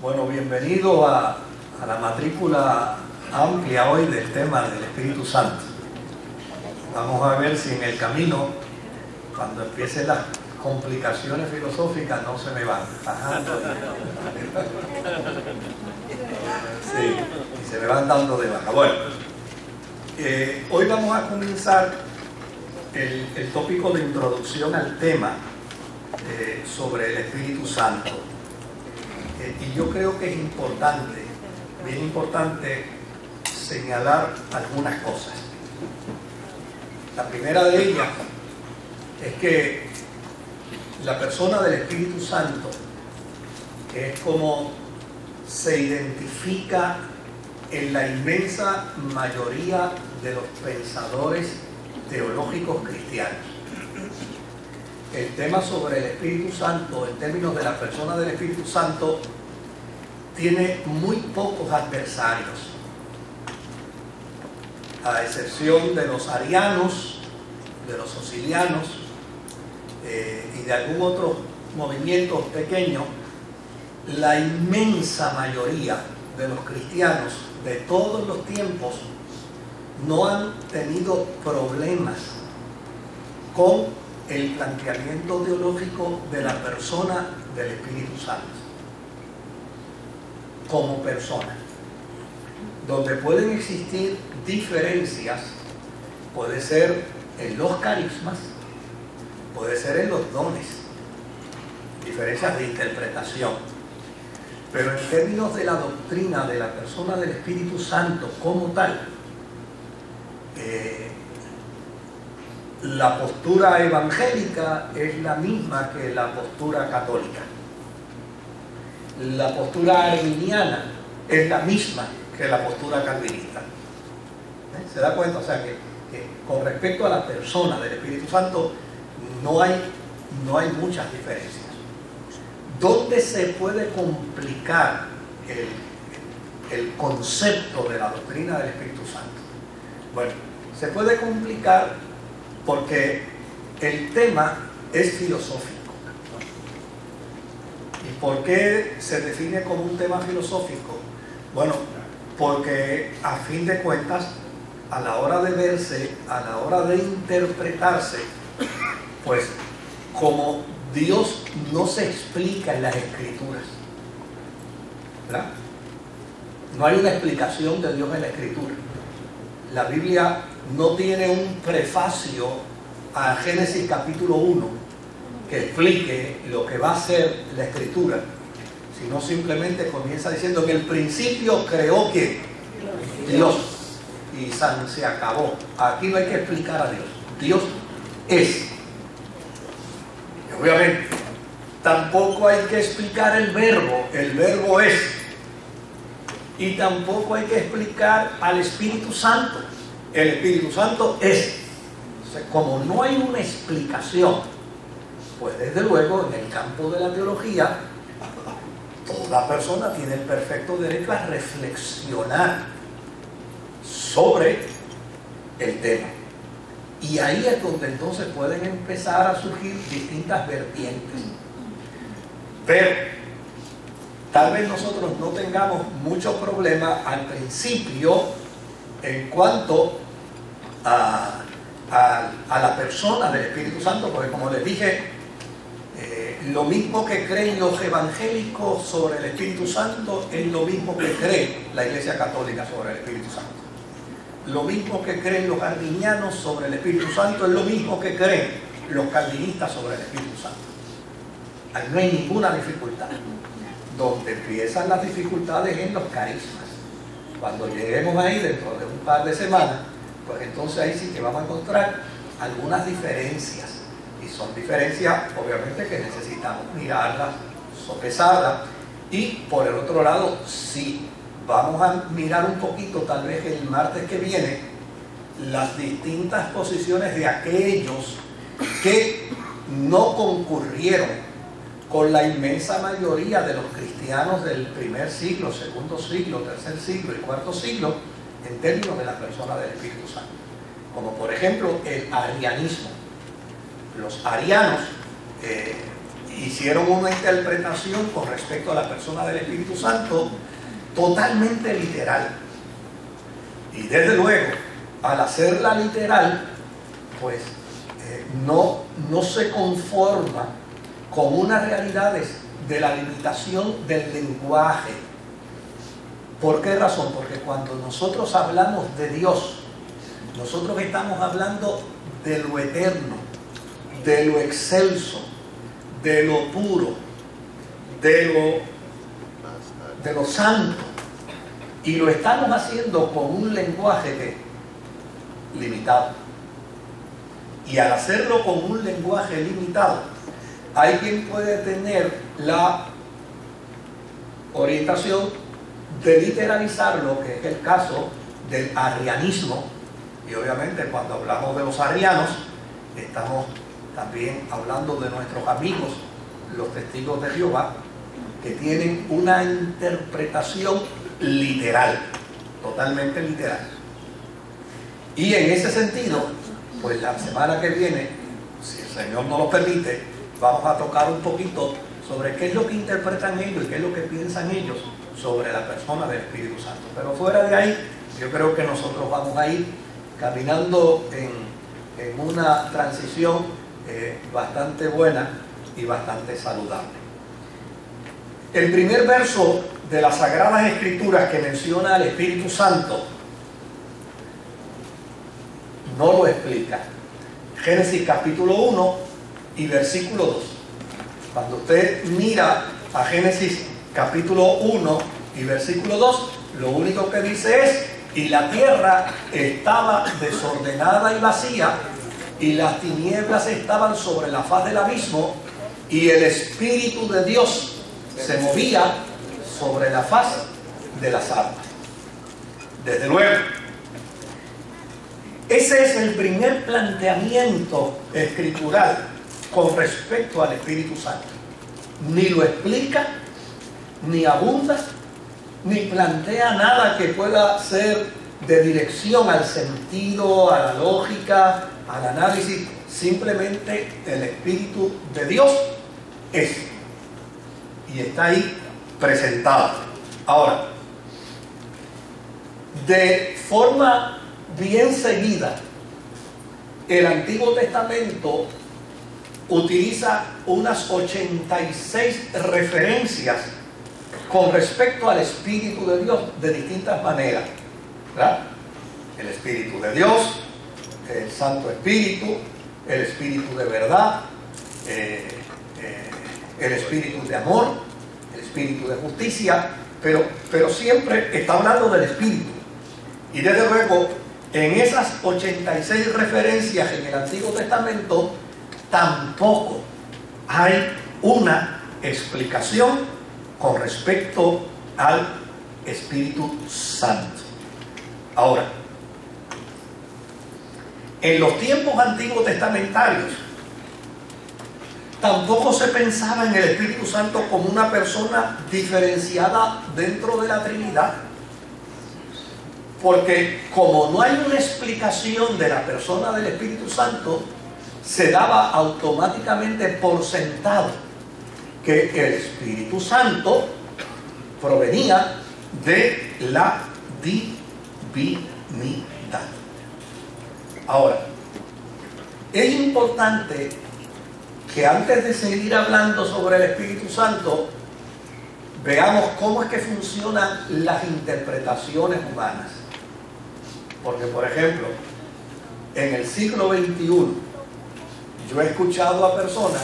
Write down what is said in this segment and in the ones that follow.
Bueno, bienvenido a la matrícula amplia hoy del tema del Espíritu Santo. Vamos a ver si en el camino, cuando empiecen las complicaciones filosóficas, no se me van bajando. Sí, y se me van dando de baja. Bueno, hoy vamos a comenzar el tópico de introducción al tema sobre el Espíritu Santo. Y yo creo que es importante, bien importante, señalar algunas cosas. La primera de ellas es que la persona del Espíritu Santo, que es como se identifica en la inmensa mayoría de los pensadores teológicos cristianos. El tema sobre el Espíritu Santo, en términos de la persona del Espíritu Santo, tiene muy pocos adversarios, a excepción de los arianos, de los osilianos y de algún otro movimiento pequeño. La inmensa mayoría de los cristianos de todos los tiempos no han tenido problemas con el planteamiento teológico de la persona del Espíritu Santo como persona. Donde pueden existir diferencias puede ser en los carismas, puede ser en los dones, diferencias de interpretación, pero en términos de la doctrina de la persona del Espíritu Santo como tal, la postura evangélica es la misma que la postura católica. La postura arminiana es la misma que la postura calvinista. ¿Se da cuenta? O sea que con respecto a la persona del Espíritu Santo no hay muchas diferencias. ¿Dónde se puede complicar el concepto de la doctrina del Espíritu Santo? Bueno, se puede complicar porque el tema es filosófico. ¿Y por qué se define como un tema filosófico? Bueno, porque a fin de cuentas, a la hora de verse, a la hora de interpretarse, pues como Dios no se explica en las Escrituras, ¿verdad? No hay una explicación de Dios en la Escritura. La Biblia no tiene un prefacio a Génesis capítulo 1 que explique lo que va a ser la Escritura, sino simplemente comienza diciendo que el principio creó ¿quién? Dios. Y se acabó. Aquí no hay que explicar a Dios. Dios es. Y obviamente, tampoco hay que explicar el verbo es. Y tampoco hay que explicar al Espíritu Santo. El Espíritu Santo es. O sea, como no hay una explicación, pues desde luego en el campo de la teología, toda persona tiene el perfecto derecho a reflexionar sobre el tema. Y ahí es donde entonces pueden empezar a surgir distintas vertientes. Pero tal vez nosotros no tengamos mucho problema al principio en cuanto a la persona del Espíritu Santo, porque como les dije, lo mismo que creen los evangélicos sobre el Espíritu Santo es lo mismo que cree la Iglesia Católica sobre el Espíritu Santo. Lo mismo que creen los arminianos sobre el Espíritu Santo es lo mismo que creen los calvinistas sobre el Espíritu Santo. Ahí no hay ninguna dificultad. Donde empiezan las dificultades en los carismas. Cuando lleguemos ahí dentro de un par de semanas, pues entonces ahí sí que vamos a encontrar algunas diferencias. Y son diferencias, obviamente, que necesitamos mirarlas, sopesarlas. Y por el otro lado, sí, vamos a mirar un poquito, tal vez el martes que viene, las distintas posiciones de aquellos que no concurrieron con la inmensa mayoría de los cristianos del primer siglo, segundo siglo, tercer siglo y cuarto siglo, en términos de la persona del Espíritu Santo. Como por ejemplo el arianismo. Los arianos hicieron una interpretación con respecto a la persona del Espíritu Santo totalmente literal. Y desde luego, al hacerla literal, pues no se conforma con unas realidades de la limitación del lenguaje. ¿Por qué razón? Porque cuando nosotros hablamos de Dios, nosotros estamos hablando de lo eterno, de lo excelso, de lo puro, de lo santo. Y lo estamos haciendo con un lenguaje limitado. Y al hacerlo con un lenguaje limitado, hay quien puede tener la orientación de literalizar lo que es el caso del arrianismo. Y obviamente cuando hablamos de los arrianos, estamos también hablando de nuestros amigos, los testigos de Jehová, que tienen una interpretación literal, totalmente literal. Y en ese sentido, pues la semana que viene, si el Señor nos lo permite, vamos a tocar un poquito sobre qué es lo que interpretan ellos y qué es lo que piensan ellos sobre la persona del Espíritu Santo. Pero fuera de ahí, yo creo que nosotros vamos a ir caminando en una transición bastante buena y bastante saludable. El primer verso de las Sagradas Escrituras que menciona al Espíritu Santo no lo explica. Génesis capítulo 1 y versículo 2. Cuando usted mira a Génesis capítulo 1 y versículo 2, lo único que dice es: y la tierra estaba desordenada y vacía, y las tinieblas estaban sobre la faz del abismo, y el Espíritu de Dios se movía sobre la faz de las aguas. Desde luego, ese es el primer planteamiento escritural con respecto al Espíritu Santo. Ni lo explica, ni abunda, ni plantea nada que pueda ser de dirección al sentido, a la lógica, al análisis. Simplemente el Espíritu de Dios es, y está ahí presentado. Ahora, de forma bien seguida, el Antiguo Testamento utiliza unas 86 referencias con respecto al Espíritu de Dios de distintas maneras, ¿verdad? El Espíritu de Dios, el Santo Espíritu, el Espíritu de verdad, el Espíritu de amor, el Espíritu de justicia, pero siempre está hablando del Espíritu. Y desde luego, en esas 86 referencias en el Antiguo Testamento, tampoco hay una explicación con respecto al Espíritu Santo. Ahora, en los tiempos antiguos testamentarios, tampoco se pensaba en el Espíritu Santo como una persona diferenciada dentro de la Trinidad. Porque como no hay una explicación de la persona del Espíritu Santo, se daba automáticamente por sentado que el Espíritu Santo provenía de la divinidad. Ahora, es importante que antes de seguir hablando sobre el Espíritu Santo, veamos cómo es que funcionan las interpretaciones humanas. Porque, por ejemplo, en el siglo XXI, yo he escuchado a personas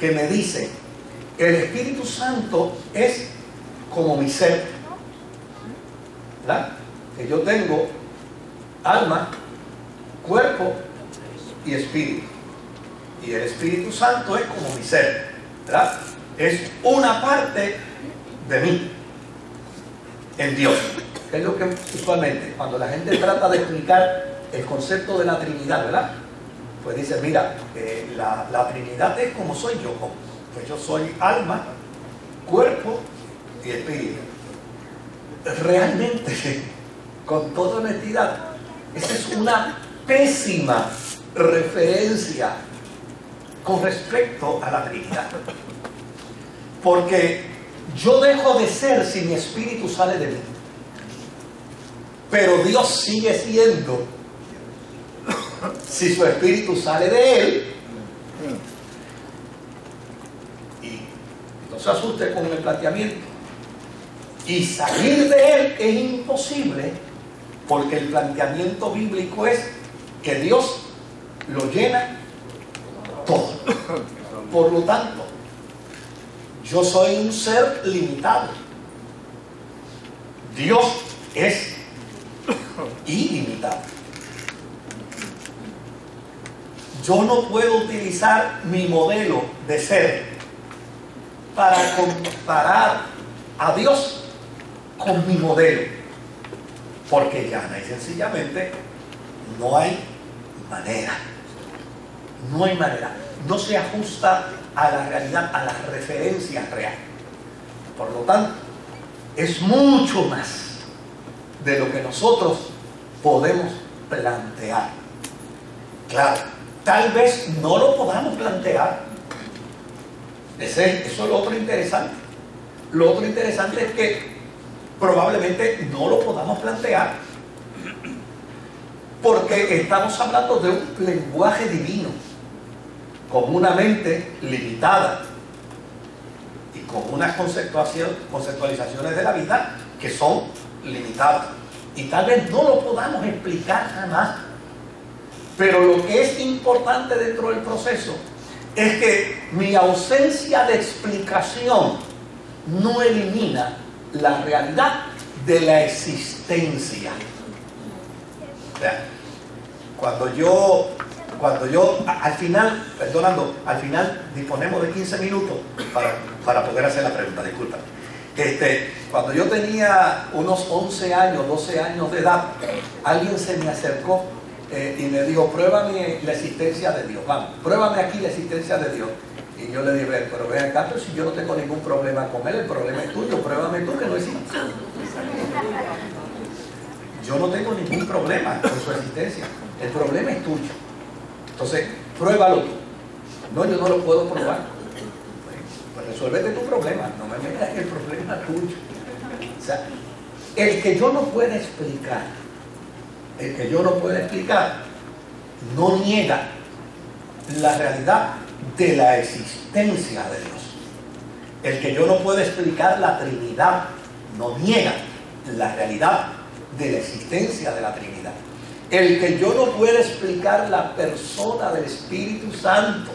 que me dicen: el Espíritu Santo es como mi ser, ¿verdad? Que yo tengo alma, cuerpo y espíritu. Y el Espíritu Santo es como mi ser, ¿verdad? Es una parte de mí, en Dios. Que es lo que usualmente, cuando la gente trata de explicar el concepto de la Trinidad, ¿verdad? Pues dice: mira, la Trinidad es como soy yo. Pues yo soy alma, cuerpo y espíritu. Realmente, con toda honestidad, esa es una pésima referencia con respecto a la Trinidad. Porque yo dejo de ser si mi espíritu sale de mí. Pero Dios sigue siendo si su espíritu sale de Él. Y no se asuste con el planteamiento. Y salir de Él es imposible, porque el planteamiento bíblico es que Dios lo llena todo. Por lo tanto, yo soy un ser limitado. Dios es ilimitado. Yo no puedo utilizar mi modelo de ser para comparar a Dios con mi modelo, porque llana y sencillamente no hay manera. No hay manera. No se ajusta a la realidad, a la referencia real. Por lo tanto, es mucho más de lo que nosotros podemos plantear. Claro, tal vez no lo podamos plantear. Eso es lo otro interesante. Lo otro interesante es que probablemente no lo podamos plantear, porque estamos hablando de un lenguaje divino, con una mente limitada y con unas conceptualizaciones de la vida que son limitadas. Y tal vez no lo podamos explicar jamás. Pero lo que es importante dentro del proceso es que mi ausencia de explicación no elimina la realidad de la existencia. O sea, cuando yo al final, perdonando, al final disponemos de 15 minutos para poder hacer la pregunta, disculpa. Cuando yo tenía unos 11 años, 12 años de edad, alguien se me acercó y me dijo: pruébame la existencia de Dios, vamos, pruébame aquí la existencia de Dios. Y yo le dije: pero ven acá, pero si yo no tengo ningún problema con él, el problema es tuyo, pruébame tú que no existe. Yo no tengo ningún problema con su existencia, el problema es tuyo. Entonces, pruébalo tú. No, yo no lo puedo probar. Pues resuélvete tu problema, no me metas en el problema tuyo. O sea, el que yo no pueda explicar, no niega la realidad de la existencia de Dios. El que yo no pueda explicar la Trinidad no niega la realidad de la existencia de la Trinidad. El que yo no pueda explicar la persona del Espíritu Santo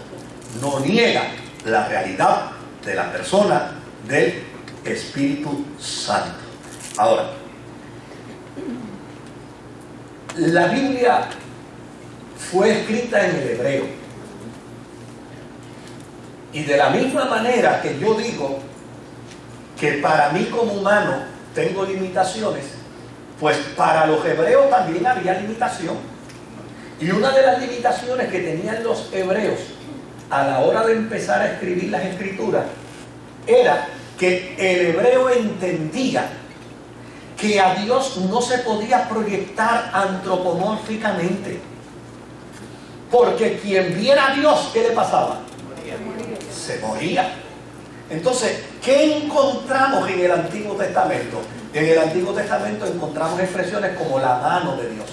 no niega la realidad de la persona del Espíritu Santo. Ahora, la Biblia fue escrita en el hebreo. Y de la misma manera que yo digo que para mí como humano tengo limitaciones, pues para los hebreos también había limitación. Y una de las limitaciones que tenían los hebreos a la hora de empezar a escribir las escrituras era que el hebreo entendía que a Dios no se podía proyectar antropomórficamente, porque quien viera a Dios, ¿qué le pasaba? Se moría. Entonces, ¿qué encontramos en el Antiguo Testamento? En el Antiguo Testamento encontramos expresiones como la mano de Dios.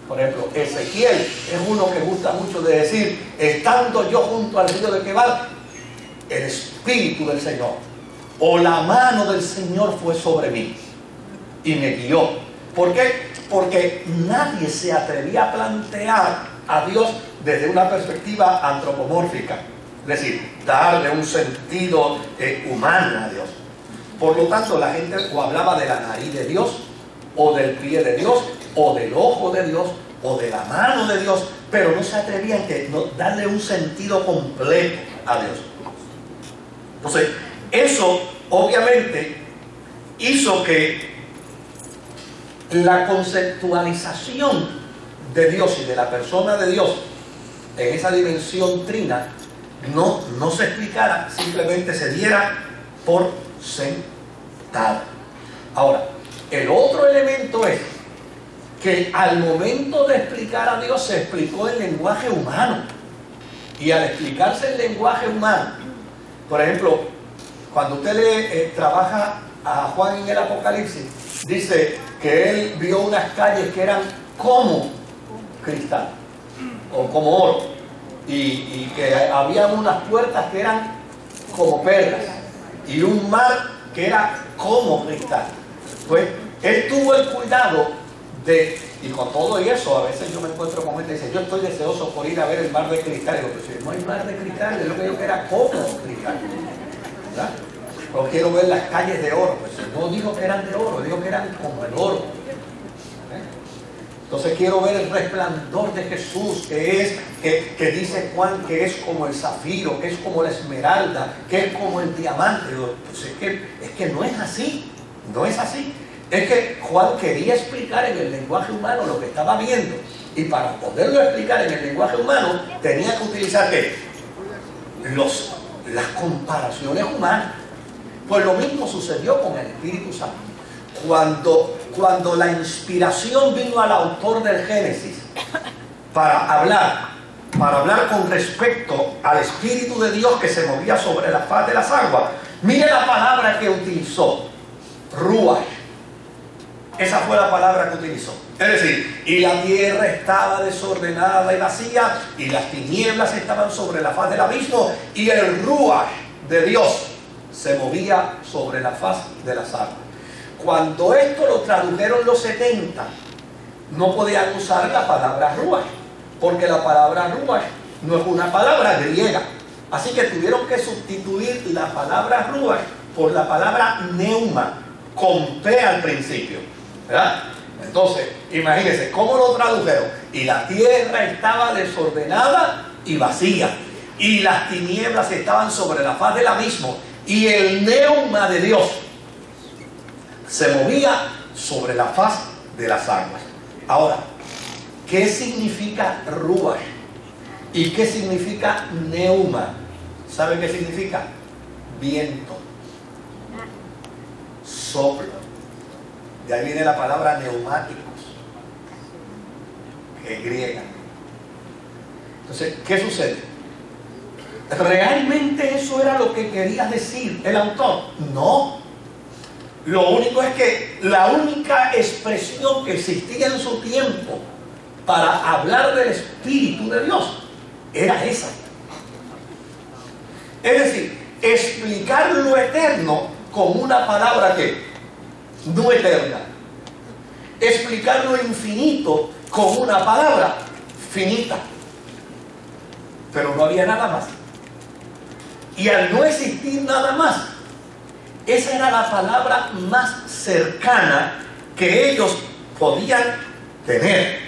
Por ejemplo, Ezequiel es uno que gusta mucho de decir: estando yo junto al río de Quebar, el Espíritu del Señor, o la mano del Señor fue sobre mí y me guió. ¿Por qué? Porque nadie se atrevía a plantear a Dios desde una perspectiva antropomórfica, es decir, darle un sentido humano a Dios. Por lo tanto, la gente o hablaba de la nariz de Dios, o del pie de Dios, o del ojo de Dios, o de la mano de Dios, pero no se atrevían a darle un sentido completo a Dios. Entonces, eso obviamente hizo que la conceptualización de Dios y de la persona de Dios en esa dimensión trina no se explicara, simplemente se diera por sentado. Ahora, el otro elemento es que al momento de explicar a Dios se explicó en lenguaje humano. Y al explicarse el lenguaje humano, por ejemplo, cuando usted trabaja a Juan en el Apocalipsis, dice que él vio unas calles que eran como cristal o como oro, y que había unas puertas que eran como perlas y un mar que era como cristal. Pues él tuvo el cuidado de, y con todo y eso, a veces yo me encuentro con gente que dice, yo estoy deseoso por ir a ver el mar de cristal. Y digo, pues si no hay mar de cristal, es lo que yo que era como cristal, ¿verdad? O quiero ver las calles de oro. Pues no dijo que eran de oro, dijo que eran como el oro. Entonces quiero ver el resplandor de Jesús, que dice Juan que es como el zafiro, que es como la esmeralda, que es como el diamante. Pues es que no es así, no es así. Es que Juan quería explicar en el lenguaje humano lo que estaba viendo, y para poderlo explicar en el lenguaje humano tenía que utilizar ¿qué? Las comparaciones humanas. Pues lo mismo sucedió con el Espíritu Santo. Cuando la inspiración vino al autor del Génesis para hablar con respecto al Espíritu de Dios que se movía sobre la faz de las aguas, mire la palabra que utilizó, Ruach. Esa fue la palabra que utilizó. Es decir, y la tierra estaba desordenada y vacía, y las tinieblas estaban sobre la faz del abismo, y el Ruach de Dios se movía sobre la faz de las aguas. Cuando esto lo tradujeron los 70, no podían usar la palabra Ruach, porque la palabra Ruach no es una palabra griega. Así que tuvieron que sustituir la palabra Ruach por la palabra Neuma, con P al principio, ¿verdad? Entonces, imagínense cómo lo tradujeron. Y la tierra estaba desordenada y vacía, y las tinieblas estaban sobre la faz del abismo, y el Neuma de Dios se movía sobre la faz de las aguas. Ahora, ¿qué significa Ruach? ¿Y qué significa Neuma? ¿Sabe qué significa? Viento, soplo. De ahí viene la palabra neumáticos, que es griega. Entonces, ¿qué sucede? ¿Realmente eso era lo que quería decir el autor? No. Lo único es que la única expresión que existía en su tiempo para hablar del Espíritu de Dios era esa. Es decir, explicar lo eterno con una palabra que no eterna. Explicar lo infinito con una palabra finita. Pero no había nada más. Y al no existir nada más, esa era la palabra más cercana que ellos podían tener.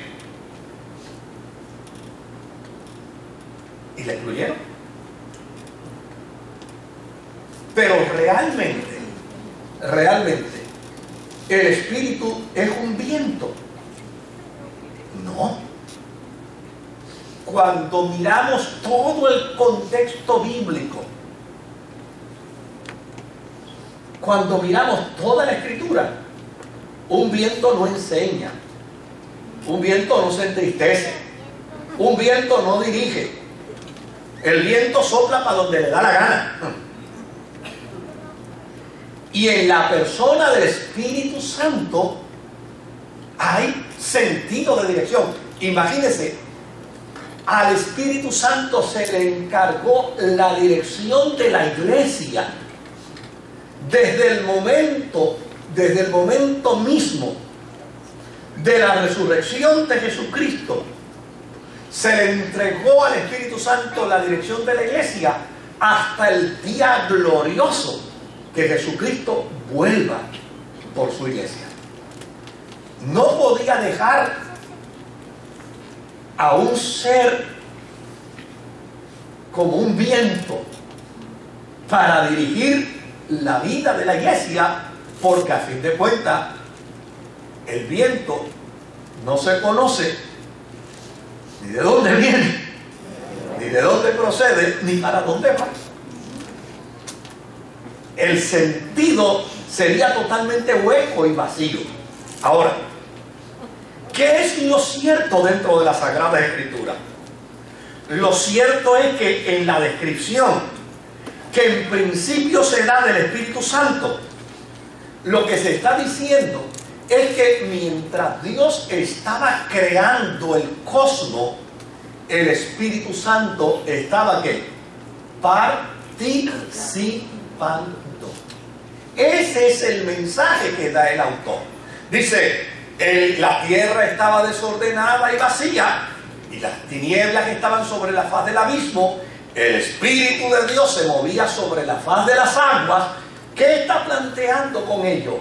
Y la incluyeron. Pero realmente, el Espíritu es un viento. No. Cuando miramos todo el contexto bíblico, cuando miramos toda la Escritura, un viento no enseña, un viento no se entristece, un viento no dirige, el viento sopla para donde le da la gana. Y en la persona del Espíritu Santo hay sentido de dirección. Imagínense, al Espíritu Santo se le encargó la dirección de la iglesia. Desde el momento mismo de la resurrección de Jesucristo, se le entregó al Espíritu Santo la dirección de la iglesia hasta el día glorioso que Jesucristo vuelva por su iglesia. No podía dejar a un ser como un viento para dirigir la vida de la iglesia, porque a fin de cuentas el viento no se conoce ni de dónde viene, ni de dónde procede, ni para dónde va. El sentido sería totalmente hueco y vacío. Ahora, ¿qué es lo cierto dentro de la Sagrada Escritura? lo cierto es que en la descripción que en principio se da del Espíritu Santo, lo que se está diciendo es que mientras Dios estaba creando el cosmos, el Espíritu Santo estaba ¿qué? Participando. Ese es el mensaje que da el autor. Dice, la tierra estaba desordenada y vacía, y las tinieblas estaban sobre la faz del abismo. El Espíritu de Dios se movía sobre la faz de las aguas. ¿Qué está planteando con ello?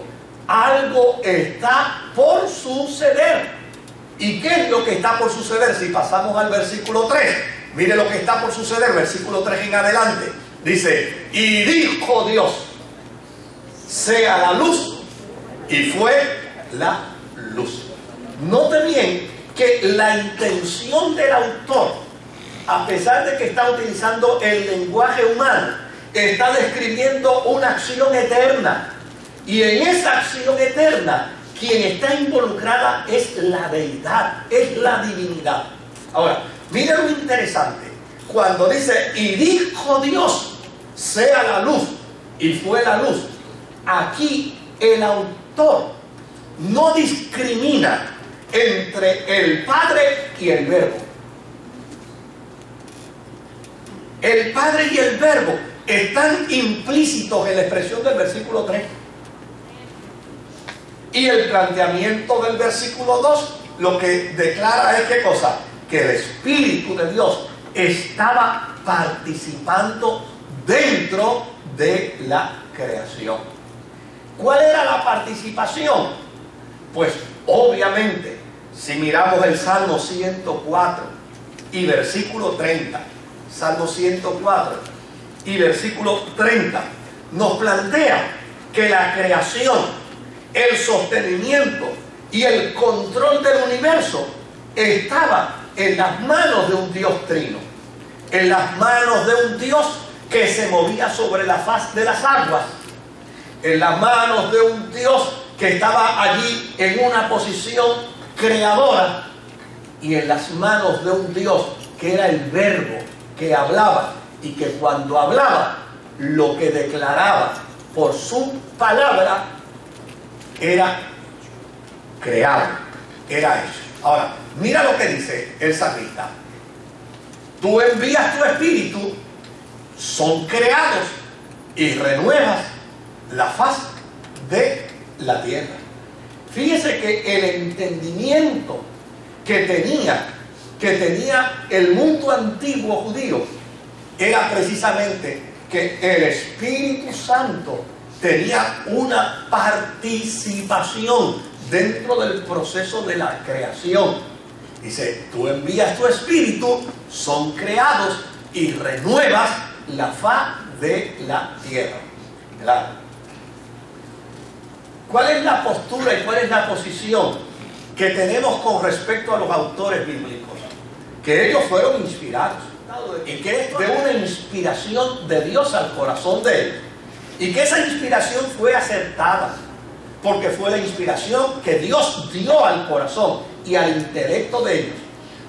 Algo está por suceder. ¿Y qué es lo que está por suceder? Si pasamos al versículo 3, mire lo que está por suceder, versículo 3 en adelante. Dice, y dijo Dios, sea la luz, y fue la luz. Note bien que la intención del autor, a pesar de que está utilizando el lenguaje humano, está describiendo una acción eterna. Y en esa acción eterna, quien está involucrada es la deidad, es la divinidad. Ahora, miren lo interesante. Cuando dice, y dijo Dios, sea la luz, y fue la luz. Aquí el autor no discrimina entre el Padre y el Verbo. El Padre y el Verbo están implícitos en la expresión del versículo 3. Y el planteamiento del versículo 2 lo que declara es ¿qué cosa? Que el Espíritu de Dios estaba participando dentro de la creación. ¿Cuál era la participación? Pues obviamente, si miramos el Salmo 104 y versículo 30, Salmo 104 y versículo 30, nos plantea que la creación, el sostenimiento y el control del universo estaba en las manos de un Dios trino, en las manos de un Dios que se movía sobre la faz de las aguas, en las manos de un Dios que estaba allí en una posición creadora, y en las manos de un Dios que era el Verbo, que hablaba, y que cuando hablaba, lo que declaraba por su palabra era creado, era hecho. Ahora, mira lo que dice el salmista. Tú envías tu espíritu, son creados y renuevas la faz de la tierra. Fíjese que el entendimiento que tenía el mundo antiguo judío era precisamente que el Espíritu Santo tenía una participación dentro del proceso de la creación. Dice, tú envías tu espíritu, son creados y renuevas la faz de la tierra. Claro. ¿Cuál es la postura y cuál es la posición que tenemos con respecto a los autores bíblicos? Que ellos fueron inspirados y que es de una inspiración de Dios al corazón de ellos, y que esa inspiración fue acertada, porque fue la inspiración que Dios dio al corazón y al intelecto de ellos.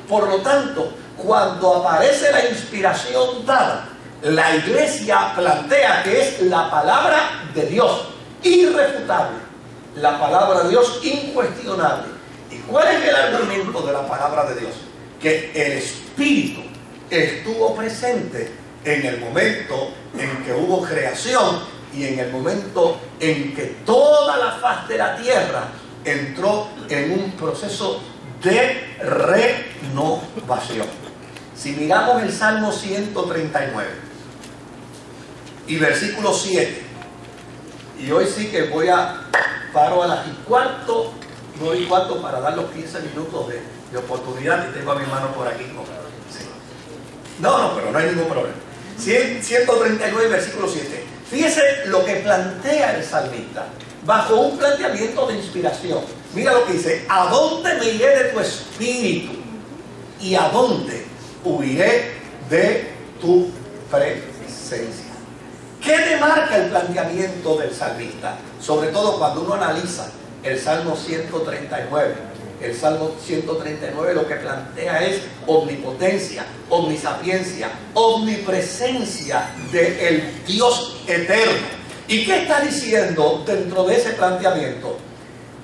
Por lo tanto, cuando aparece la inspiración dada, la iglesia plantea que es la palabra de Dios, irrefutable, la palabra de Dios incuestionable. ¿Y cuál es el argumento de la palabra de Dios? Que el Espíritu estuvo presente en el momento en que hubo creación y en el momento en que toda la faz de la tierra entró en un proceso de renovación. Si miramos el Salmo 139 y versículo 7, y hoy sí que paro a las 9:15, 9:15 para dar los 15 minutos de oportunidad, y tengo a mi hermano por aquí. Sí. No, pero no hay ningún problema. 139, versículo 7. Fíjese lo que plantea el salmista, bajo un planteamiento de inspiración. Mira lo que dice: ¿a dónde me iré de tu espíritu? ¿Y a dónde huiré de tu presencia? ¿Qué demarca el planteamiento del salmista? Sobre todo cuando uno analiza el Salmo 139 El Salmo 139 lo que plantea es omnipotencia, omnisapiencia, omnipresencia del Dios eterno. ¿Y qué está diciendo dentro de ese planteamiento?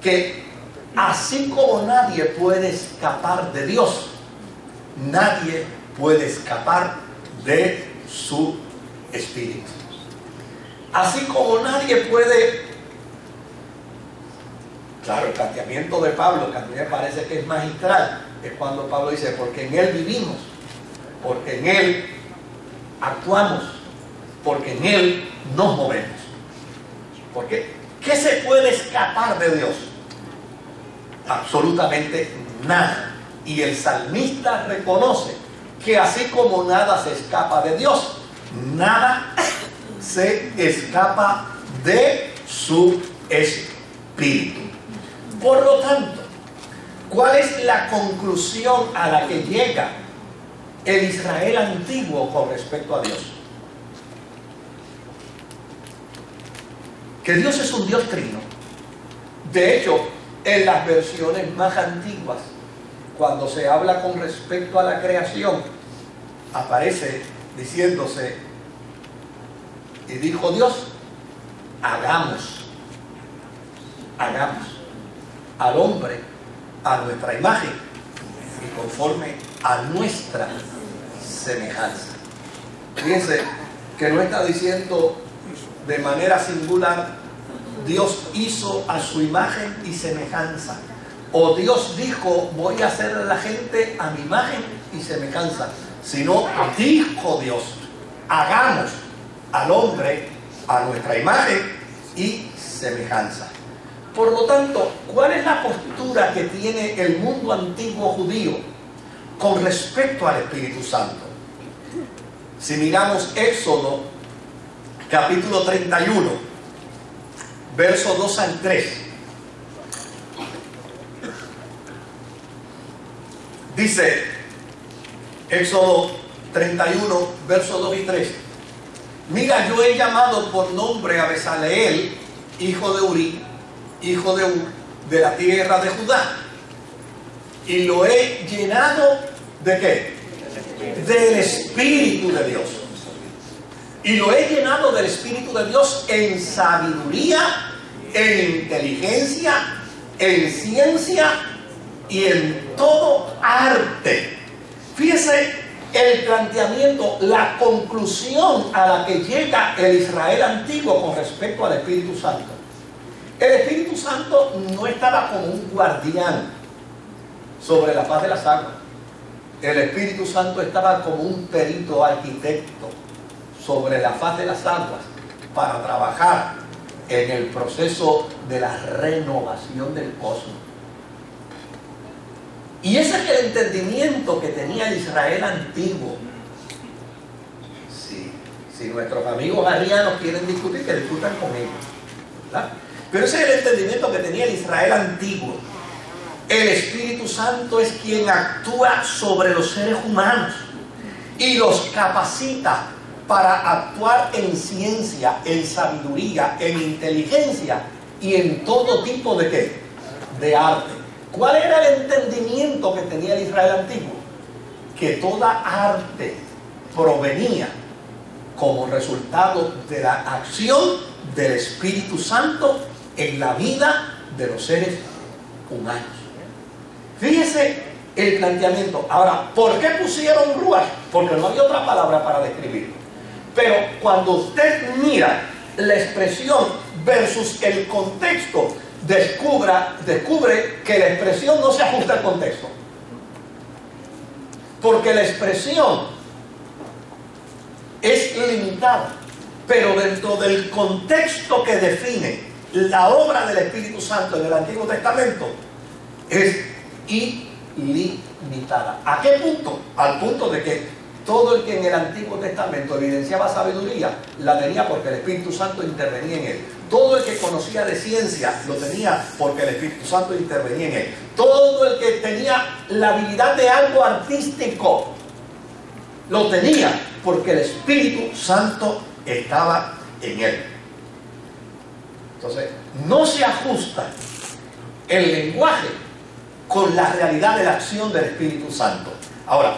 Que así como nadie puede escapar de Dios, nadie puede escapar de su Espíritu. Así como nadie puede... Claro, el planteamiento de Pablo, que a mí me parece que es magistral, es cuando Pablo dice, porque en Él vivimos, porque en Él actuamos, porque en Él nos movemos. Porque ¿qué se puede escapar de Dios? Absolutamente nada. Y el salmista reconoce que así como nada se escapa de Dios, nada se escapa de su Espíritu. Por lo tanto, ¿cuál es la conclusión a la que llega el Israel antiguo con respecto a Dios? Que Dios es un Dios trino. De hecho, en las versiones más antiguas, cuando se habla con respecto a la creación, aparece diciéndose, y dijo Dios, hagamos al hombre a nuestra imagen y conforme a nuestra semejanza. Fíjense que no está diciendo de manera singular, Dios hizo a su imagen y semejanza, o Dios dijo, voy a hacer a la gente a mi imagen y semejanza, sino dijo Dios, hagamos al hombre a nuestra imagen y semejanza. Por lo tanto, ¿cuál es la postura que tiene el mundo antiguo judío con respecto al Espíritu Santo? Si miramos Éxodo, capítulo 31, versos 2 al 3. Dice, Éxodo 31, versos 2 y 3. Mira, yo he llamado por nombre a Besaleel, hijo de Uri, hijo de Ur, de la tierra de Judá, y lo he llenado ¿de qué? Del Espíritu de Dios. Y lo he llenado del Espíritu de Dios en sabiduría, en inteligencia, en ciencia y en todo arte. Fíjese el planteamiento, la conclusión a la que llega el Israel antiguo con respecto al Espíritu Santo. El Espíritu Santo no estaba como un guardián sobre la faz de las aguas. El Espíritu Santo estaba como un perito arquitecto sobre la faz de las aguas para trabajar en el proceso de la renovación del cosmos. Y ese es el entendimiento que tenía el Israel antiguo. Si nuestros amigos arianos quieren discutir, que discutan con ellos, ¿verdad? Pero ese es el entendimiento que tenía el Israel antiguo. El Espíritu Santo es quien actúa sobre los seres humanos y los capacita para actuar en ciencia, en sabiduría, en inteligencia y en todo tipo de ¿qué? De arte. ¿Cuál era el entendimiento que tenía el Israel antiguo? Que toda arte provenía como resultado de la acción del Espíritu Santo en la vida de los seres humanos. Fíjese el planteamiento. Ahora, ¿por qué pusieron ruach? Porque no había otra palabra para describirlo. Pero cuando usted mira la expresión versus el contexto, descubre que la expresión no se ajusta al contexto. Porque la expresión es limitada, pero dentro del contexto que define la obra del Espíritu Santo en el Antiguo Testamento es ilimitada. ¿A qué punto? Al punto de que todo el que en el Antiguo Testamento evidenciaba sabiduría, la tenía porque el Espíritu Santo intervenía en él. Todo el que conocía de ciencia, lo tenía porque el Espíritu Santo intervenía en él. Todo el que tenía la habilidad de algo artístico, lo tenía porque el Espíritu Santo estaba en él. Entonces, no se ajusta el lenguaje con la realidad de la acción del Espíritu Santo. Ahora,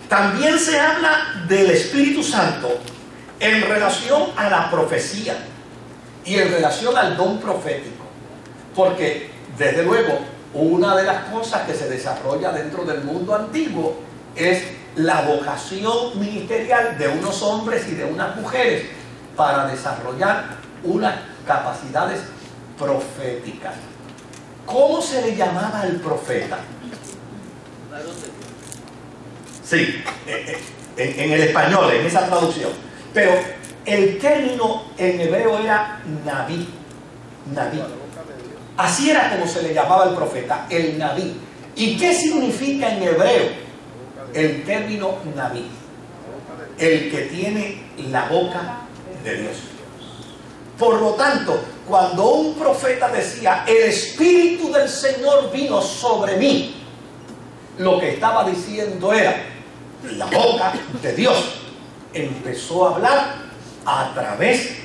también se habla del Espíritu Santo en relación a la profecía y en relación al don profético, porque desde luego una de las cosas que se desarrolla dentro del mundo antiguo es la vocación ministerial de unos hombres y de unas mujeres para desarrollar unas capacidades proféticas. ¿Cómo se le llamaba al profeta? Sí, en el español, en esa traducción. Pero el término en hebreo era Nabí. Nabí. Así era como se le llamaba al profeta, el Nabí. ¿Y qué significa en hebreo el término Nabí? El que tiene la boca de Dios. Por lo tanto, cuando un profeta decía, el Espíritu del Señor vino sobre mí, lo que estaba diciendo era, la boca de Dios empezó a hablar a través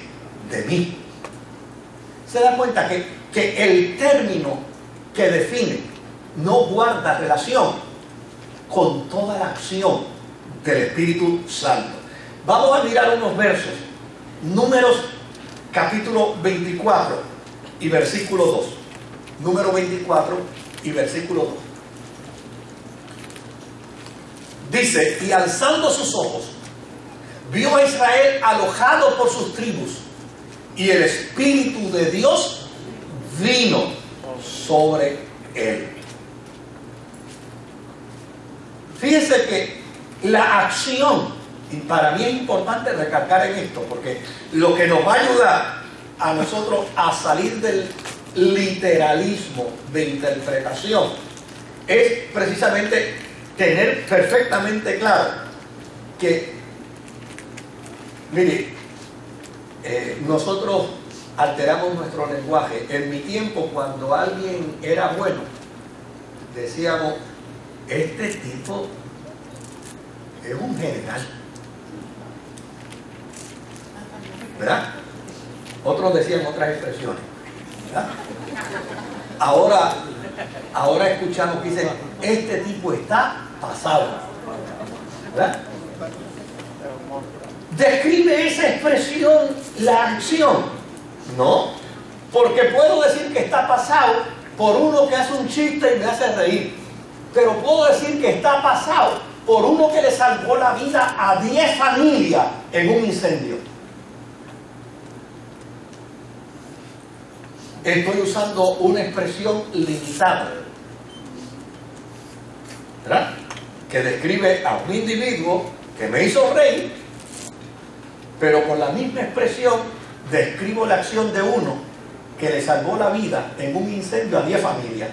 de mí. Se da cuenta que el término que define no guarda relación con toda la acción del Espíritu Santo. Vamos a mirar unos versos. Números capítulo 24 y versículo 2. Número 24 y versículo 2. Dice, y alzando sus ojos, vio a Israel alojado por sus tribus, y el Espíritu de Dios vino sobre él. Fíjense que la acción, y para mí es importante recalcar en esto, porque lo que nos va a ayudar a nosotros a salir del literalismo de interpretación es precisamente tener perfectamente claro que, mire, nosotros alteramos nuestro lenguaje. En mi tiempo, cuando alguien era bueno, decíamos, este tipo es un general, ¿verdad? Otros decían otras expresiones, ¿verdad? Ahora escuchamos que dicen, este tipo está pasado, ¿verdad? ¿Describe esa expresión la acción? No, porque puedo decir que está pasado por uno que hace un chiste y me hace reír, pero puedo decir que está pasado por uno que le salvó la vida a 10 familias en un incendio. Estoy usando una expresión limitada, ¿verdad?, que describe a un individuo que me hizo reír, pero con la misma expresión describo la acción de uno que le salvó la vida en un incendio a 10 familias.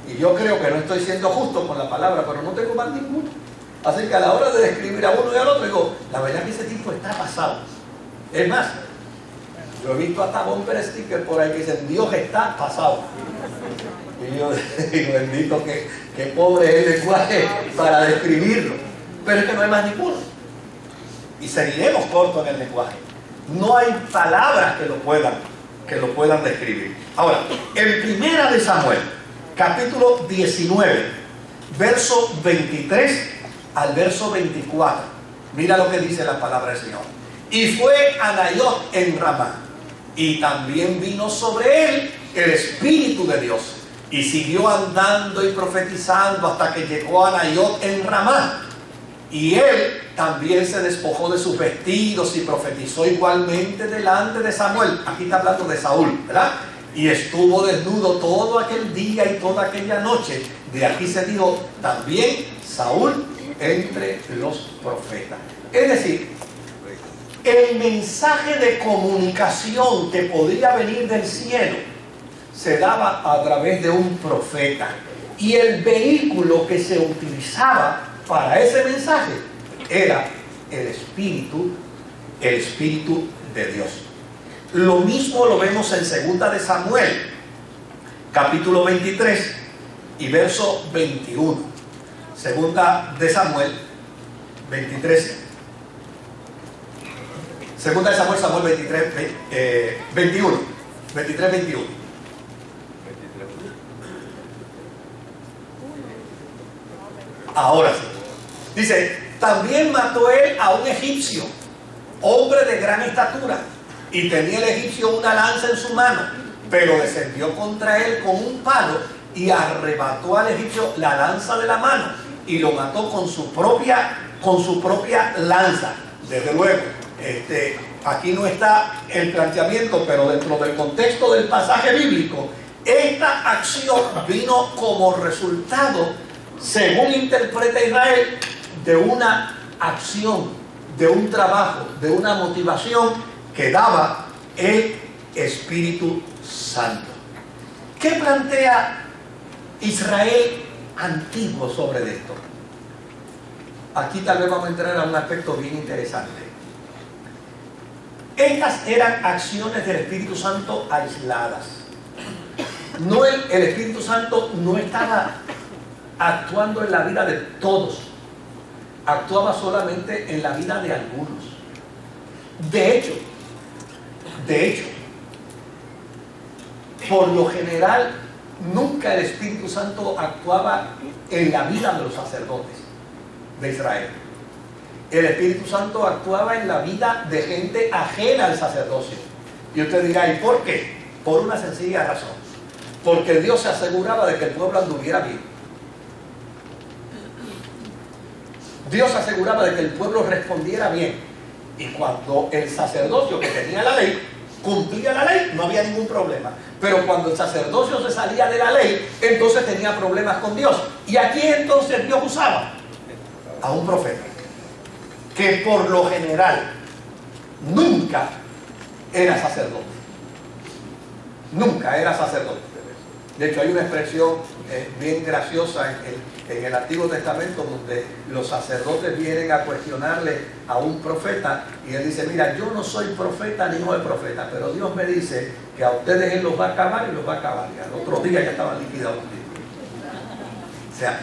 Y yo creo que no estoy siendo justo con la palabra, pero no tengo más ninguno. Así que a la hora de describir a uno y al otro, digo, la verdad que ese tipo está pasado. Es más, yo he visto hasta bumper stickers por ahí que dicen, Dios está pasado. Y yo digo, bendito, que pobre es el lenguaje para describirlo. Pero es que no hay más ninguno. Y seguiremos cortos en el lenguaje. No hay palabras que lo puedan describir. Ahora, en Primera de Samuel, capítulo 19, verso 23 al verso 24. Mira lo que dice la palabra del Señor. Y fue a Nayot en Ramá, y también vino sobre él el Espíritu de Dios, y siguió andando y profetizando hasta que llegó a Nayot en Ramá. Y él también se despojó de sus vestidos y profetizó igualmente delante de Samuel. Aquí está hablando de Saúl, ¿verdad? Y estuvo desnudo todo aquel día y toda aquella noche. De aquí se dijo también Saúl entre los profetas. Es decir, el mensaje de comunicación que podría venir del cielo se daba a través de un profeta. Y el vehículo que se utilizaba para ese mensaje era el Espíritu de Dios. Lo mismo lo vemos en Segunda de Samuel, capítulo 23 y verso 21. Segunda de Samuel 23. Segunda de Samuel, 21. Ahora sí. Dice, también mató él a un egipcio, hombre de gran estatura, y tenía el egipcio una lanza en su mano, pero descendió contra él con un palo y arrebató al egipcio la lanza de la mano y lo mató con su propia lanza. Desde luego, aquí no está el planteamiento, pero dentro del contexto del pasaje bíblico, esta acción vino como resultado, según interpreta Israel, de una acción, de un trabajo, de una motivación que daba el Espíritu Santo. ¿Qué plantea Israel antiguo sobre esto? Aquí tal vez vamos a entrar a un aspecto bien interesante. Estas eran acciones del Espíritu Santo aisladas. No, el Espíritu Santo no estaba actuando en la vida de todos, actuaba solamente en la vida de algunos. De hecho, por lo general, nunca el Espíritu Santo actuaba en la vida de los sacerdotes de Israel. El Espíritu Santo actuaba en la vida de gente ajena al sacerdocio. Y usted dirá, ¿y por qué? Por una sencilla razón. Porque Dios se aseguraba de que el pueblo anduviera bien. Dios se aseguraba de que el pueblo respondiera bien. Y cuando el sacerdocio que tenía la ley cumplía la ley, no había ningún problema. Pero cuando el sacerdocio se salía de la ley, entonces tenía problemas con Dios. ¿Y aquí entonces Dios usaba? A un profeta, que por lo general nunca era sacerdote. Nunca era sacerdote. De hecho, hay una expresión bien graciosa en el Antiguo Testamento donde los sacerdotes vienen a cuestionarle a un profeta y él dice, mira, yo no soy profeta ni hijo de profeta, pero Dios me dice que a ustedes él los va a acabar y los va a acabar. Y al otro día ya estaban liquidados. O sea,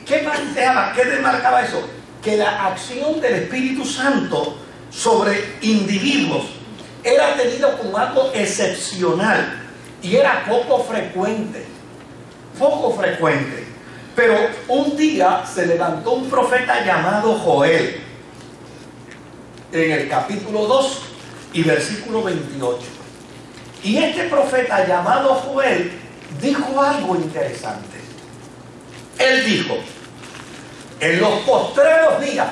¿qué planteaba? ¿Qué demarcaba eso? Que la acción del Espíritu Santo sobre individuos era tenido como algo excepcional y era poco frecuente. Pero un día se levantó un profeta llamado Joel en el capítulo 2 y versículo 28. Y este profeta llamado Joel dijo algo interesante. Él dijo, en los postreros días,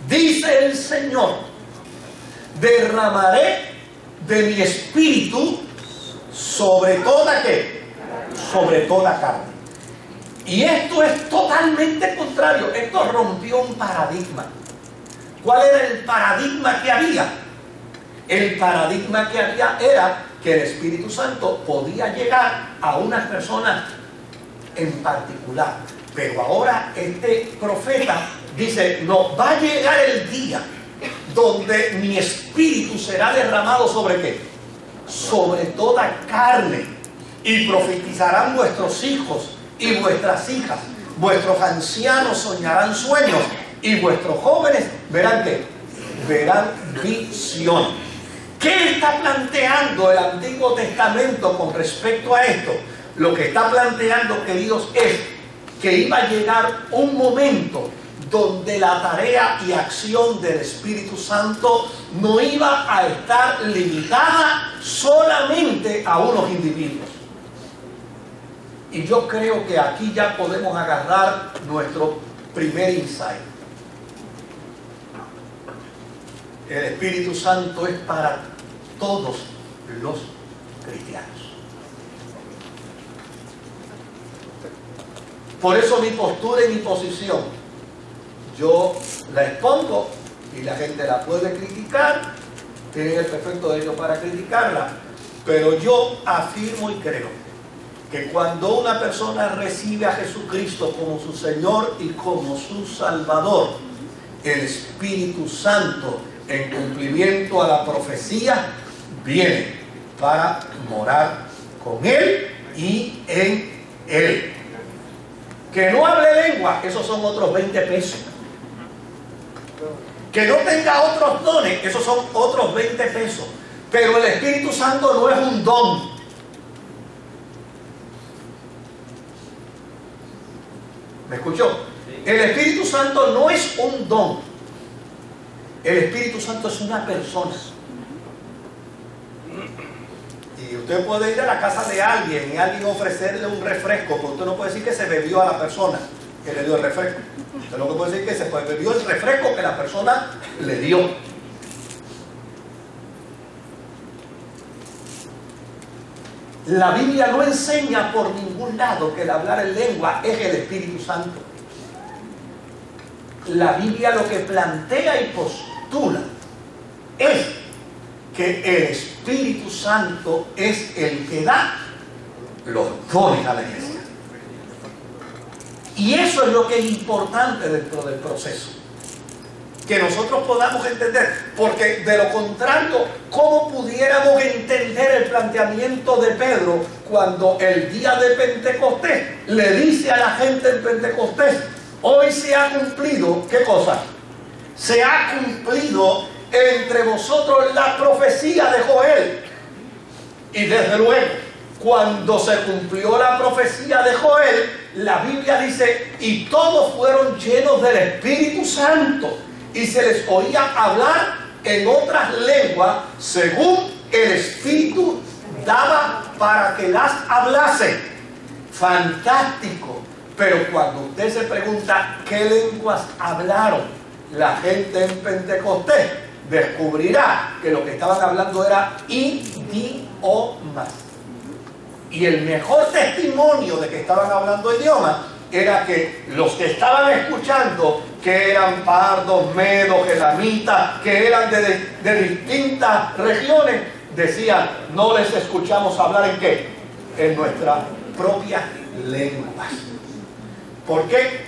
dice el Señor, derramaré de mi espíritu sobre toda ¿qué? Sobre toda carne. Y esto es totalmente contrario. Esto rompió un paradigma. ¿Cuál era el paradigma que había? El paradigma que había era que el Espíritu Santo podía llegar a unas personas en particular. Pero ahora este profeta dice, no, va a llegar el día donde mi espíritu será derramado ¿sobre qué? Sobre toda carne. Y profetizarán vuestros hijos y vuestras hijas. Vuestros ancianos soñarán sueños y vuestros jóvenes verán ¿qué? Verán visión. ¿Qué está planteando el Antiguo Testamento con respecto a esto? Lo que está planteando, queridos, es que iba a llegar un momento donde la tarea y acción del Espíritu Santo no iba a estar limitada solamente a unos individuos. Y yo creo que aquí ya podemos agarrar nuestro primer insight. El Espíritu Santo es para todos los cristianos. Por eso mi postura y mi posición, yo la expongo y la gente la puede criticar, tiene el perfecto derecho para criticarla, pero yo afirmo y creo que cuando una persona recibe a Jesucristo como su Señor y como su Salvador, el Espíritu Santo, en cumplimiento a la profecía, viene para morar con él y en él. Que no hable lengua, esos son otros 20 pesos. Que no tenga otros dones, esos son otros 20 pesos. Pero el Espíritu Santo no es un don. ¿Me escuchó? El Espíritu Santo no es un don. El Espíritu Santo es una persona. Y usted puede ir a la casa de alguien y alguien ofrecerle un refresco, pero usted no puede decir que se bebió a la persona que le dio el refresco. Usted lo que puede decir es que se bebió el refresco que la persona le dio. La Biblia no enseña por ningún lado que el hablar en lengua es el Espíritu Santo. La Biblia lo que plantea y postula es que el Espíritu Santo es el que da los dones a la iglesia. Y eso es lo que es importante dentro del proceso. Que nosotros podamos entender, porque de lo contrario, ¿cómo pudiéramos entender el planteamiento de Pedro cuando el día de Pentecostés le dice a la gente en Pentecostés, hoy se ha cumplido, ¿qué cosa? Se ha cumplido entre vosotros la profecía de Joel. Y desde luego, cuando se cumplió la profecía de Joel, la Biblia dice, y todos fueron llenos del Espíritu Santo, y se les oía hablar en otras lenguas, según el Espíritu daba para que las hablasen. Fantástico. Pero cuando usted se pregunta qué lenguas hablaron la gente en Pentecostés, descubrirá que lo que estaban hablando era idiomas. Y el mejor testimonio de que estaban hablando idiomas era que los que estaban escuchando, que eran pardos, medos, elamitas, que eran de distintas regiones, decían, no les escuchamos hablar ¿en qué? En nuestras propias lenguas. ¿Por qué?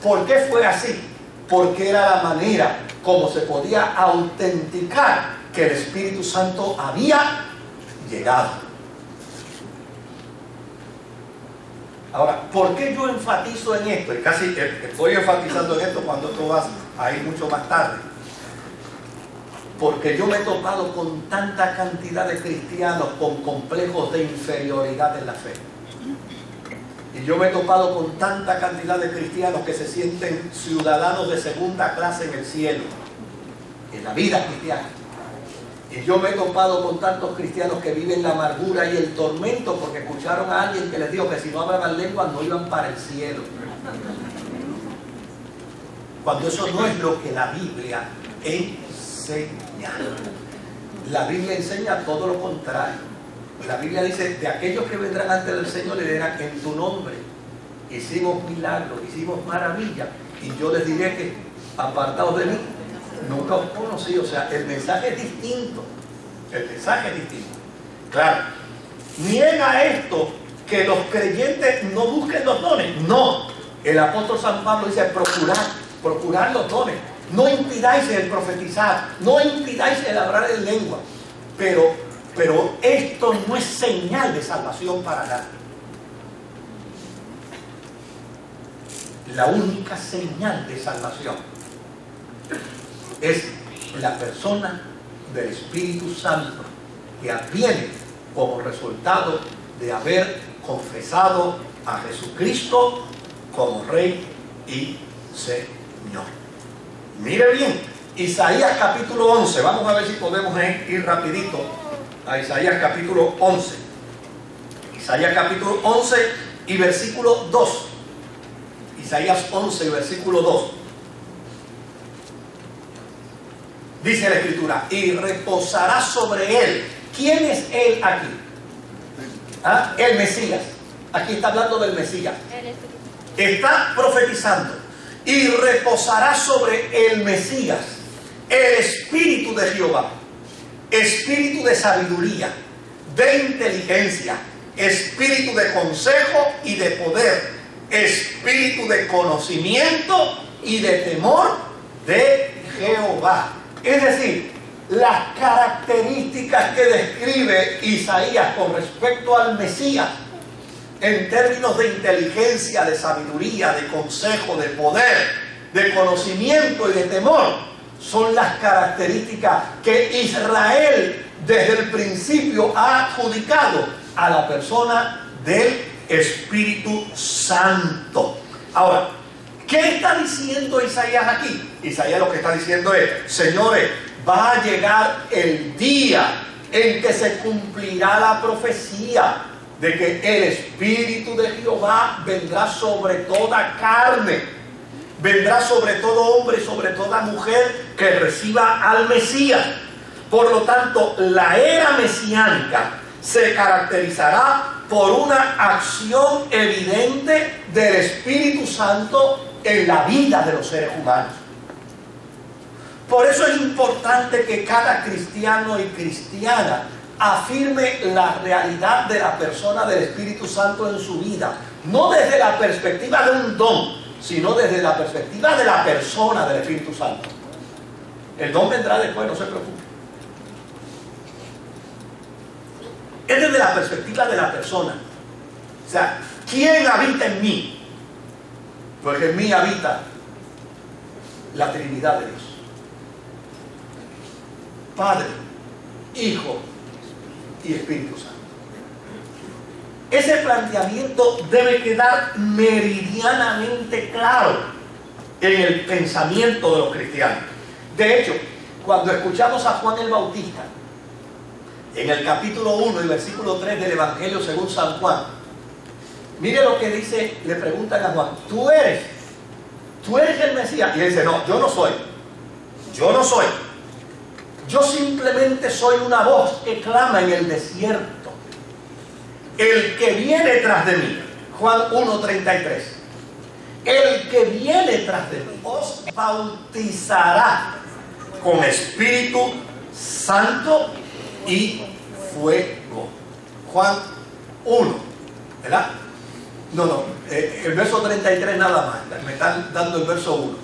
¿Por qué fue así? Porque era la manera como se podía autenticar que el Espíritu Santo había llegado. Ahora, ¿por qué yo enfatizo en esto? Y casi estoy enfatizando en esto cuando tú vas a ir mucho más tarde. Porque yo me he topado con tanta cantidad de cristianos con complejos de inferioridad en la fe. Y yo me he topado con tanta cantidad de cristianos que se sienten ciudadanos de segunda clase en el cielo, en la vida cristiana. Y yo me he topado con tantos cristianos que viven la amargura y el tormento porque escucharon a alguien que les dijo que si no hablaban lenguas no iban para el cielo. Cuando eso no es lo que la Biblia enseña. La Biblia enseña todo lo contrario. La Biblia dice, de aquellos que vendrán ante el Señor le dirán, en tu nombre hicimos milagros, hicimos maravillas, y yo les diré que apartados de mí nunca os conocí. O sea, el mensaje es distinto. El mensaje es distinto. Claro, niega esto que los creyentes no busquen los dones. No, el apóstol San Pablo dice procurar los dones. No impidáis el profetizar, no impidáis el hablar en lengua. Pero esto no es señal de salvación para nadie. La única señal de salvación es la persona del Espíritu Santo que adviene como resultado de haber confesado a Jesucristo como Rey y Señor. Mire bien, Isaías capítulo 11, vamos a ver si podemos ir rapidito a Isaías capítulo 11. Isaías capítulo 11 y versículo 2. Isaías 11 y versículo 2. Dice la Escritura, y reposará sobre él. ¿Quién es él aquí? ¿Ah? El Mesías. Aquí está hablando del Mesías. Está profetizando. Y reposará sobre el Mesías el Espíritu de Jehová. Espíritu de sabiduría, de inteligencia, espíritu de consejo y de poder, espíritu de conocimiento y de temor de Jehová. Es decir, las características que describe Isaías con respecto al Mesías en términos de inteligencia, de sabiduría, de consejo, de poder, de conocimiento y de temor son las características que Israel desde el principio ha adjudicado a la persona del Espíritu Santo. Ahora, ¿qué está diciendo Isaías aquí? Isaías lo que está diciendo es, señores, va a llegar el día en que se cumplirá la profecía de que el Espíritu de Jehová vendrá sobre toda carne, vendrá sobre todo hombre y sobre toda mujer que reciba al Mesías. Por lo tanto, la era mesiánica se caracterizará por una acción evidente del Espíritu Santo en la vida de los seres humanos. Por eso es importante que cada cristiano y cristiana afirme la realidad de la persona del Espíritu Santo en su vida, no desde la perspectiva de un don, sino desde la perspectiva de la persona del Espíritu Santo. El don vendrá después, no se preocupe. Es desde la perspectiva de la persona. O sea, ¿quién habita en mí? Porque en mí habita la Trinidad de Dios. Padre, Hijo y Espíritu Santo. Ese planteamiento debe quedar meridianamente claro en el pensamiento de los cristianos. De hecho, cuando escuchamos a Juan el Bautista, en el capítulo 1 y versículo 3 del Evangelio según San Juan, mire lo que dice, le preguntan a Juan, ¿tú eres el Mesías? Y él dice, no, yo no soy. Yo simplemente soy una voz que clama en el desierto. El que viene tras de mí, Juan 1:33, el que viene tras de mí os bautizará con Espíritu Santo y fuego. Juan 1, ¿verdad? No, el verso 33 nada más, me están dando el verso 1.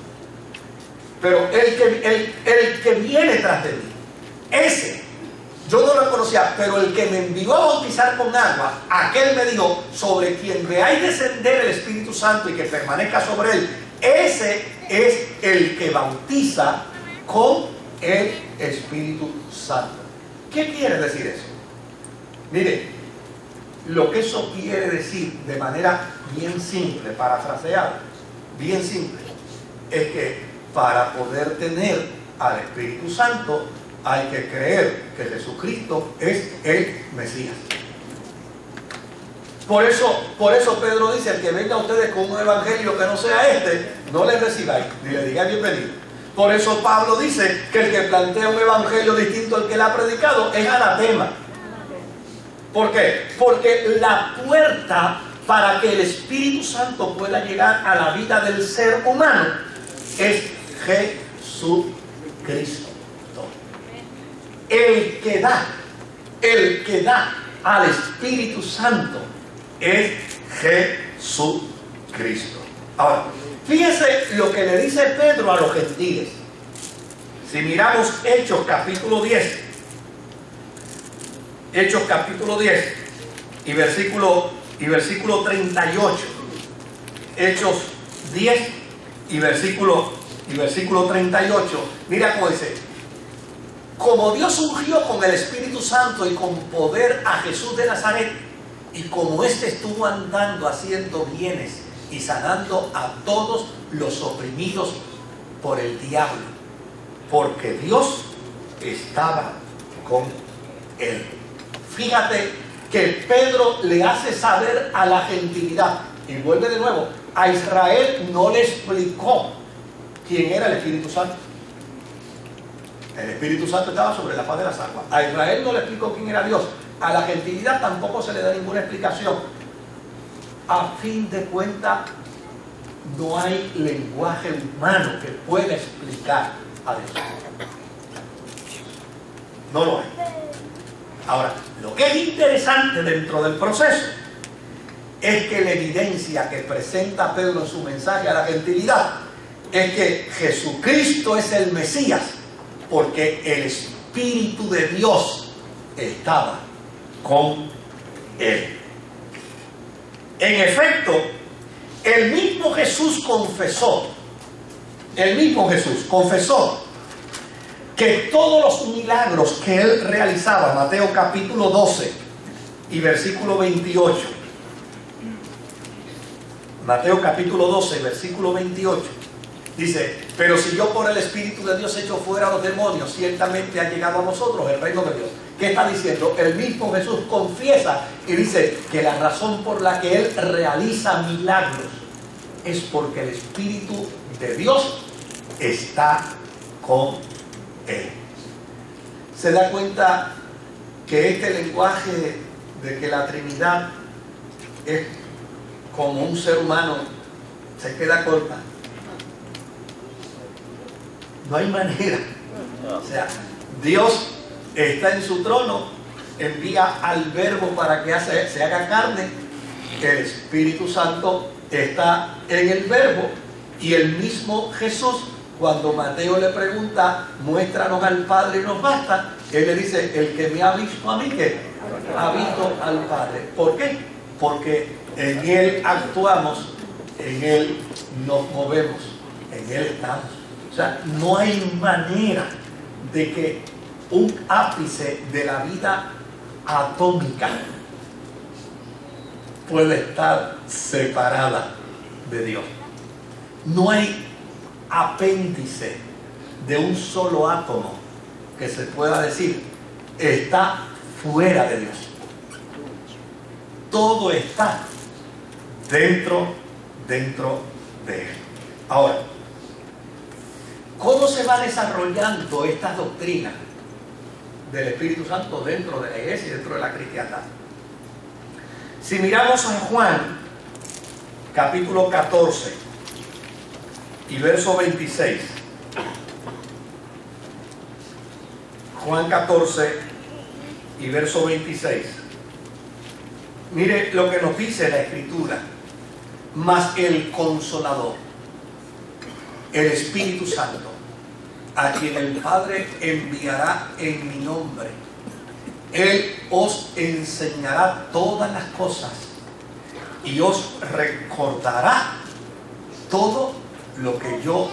Pero el que viene tras de mí, ese, yo no lo conocía, pero el que me envió a bautizar con agua, aquel me dijo, sobre quien veáis descender el Espíritu Santo y que permanezca sobre él, ese es el que bautiza con el Espíritu Santo. ¿Qué quiere decir eso? Mire, lo que eso quiere decir de manera bien simple, parafraseada, bien simple, es que para poder tener al Espíritu Santo hay que creer que Jesucristo es el Mesías. Por eso Pedro dice, el que venga a ustedes con un evangelio que no sea este, no le recibáis, ni le digáis bienvenido. Por eso Pablo dice que el que plantea un evangelio distinto al que él ha predicado es anatema. ¿Por qué? Porque la puerta para que el Espíritu Santo pueda llegar a la vida del ser humano es Jesucristo. El que da al Espíritu Santo es Jesucristo. Ahora, fíjese lo que le dice Pedro a los gentiles. Si miramos Hechos capítulo 10, Hechos capítulo 10 y versículo 38. Hechos 10 y versículo 38. Mira cómo dice: como Dios ungió con el Espíritu Santo y con poder a Jesús de Nazaret, y como éste estuvo andando haciendo bienes y sanando a todos los oprimidos por el diablo, porque Dios estaba con él. Fíjate que Pedro le hace saber a la gentilidad, y vuelve de nuevo, a Israel no le explicó quién era el Espíritu Santo. El Espíritu Santo estaba sobre la faz de las aguas. A Israel no le explicó quién era Dios. A la gentilidad tampoco se le da ninguna explicación. A fin de cuentas, no hay lenguaje humano que pueda explicar a Dios. No lo hay. Ahora, lo que es interesante dentro del proceso es que la evidencia que presenta Pedro en su mensaje a la gentilidad es que Jesucristo es el Mesías, porque el Espíritu de Dios estaba con él. En efecto, el mismo Jesús confesó que todos los milagros que él realizaba, Mateo capítulo 12 y versículo 28, Mateo capítulo 12, versículo 28. Dice, pero si yo por el Espíritu de Dios echo fuera a los demonios, ciertamente ha llegado a vosotros el reino de Dios. ¿Qué está diciendo? El mismo Jesús confiesa y dice que la razón por la que Él realiza milagros es porque el Espíritu de Dios está con Él. ¿Se da cuenta que este lenguaje de que la Trinidad es como un ser humano se queda corta? No hay manera. O sea, Dios está en su trono, envía al Verbo para que se haga carne, el Espíritu Santo está en el Verbo, y el mismo Jesús, cuando Mateo le pregunta, muéstranos al Padre y nos basta, él le dice, el que me ha visto a mí, ¿qué? Ha visto al Padre. ¿Por qué? Porque en Él actuamos, en Él nos movemos, en Él estamos. O sea, no hay manera de que un ápice de la vida atómica pueda estar separada de Dios. No hay apéndice de un solo átomo que se pueda decir está fuera de Dios. Todo está dentro de Él. Ahora, ¿cómo se va desarrollando esta doctrina del Espíritu Santo dentro de la iglesia y dentro de la cristiandad? Si miramos a Juan, capítulo 14 y verso 26. Juan 14 y verso 26. Mire lo que nos dice la Escritura. Mas el Consolador, el Espíritu Santo, a quien el Padre enviará en mi nombre, Él os enseñará todas las cosas y os recordará todo lo que yo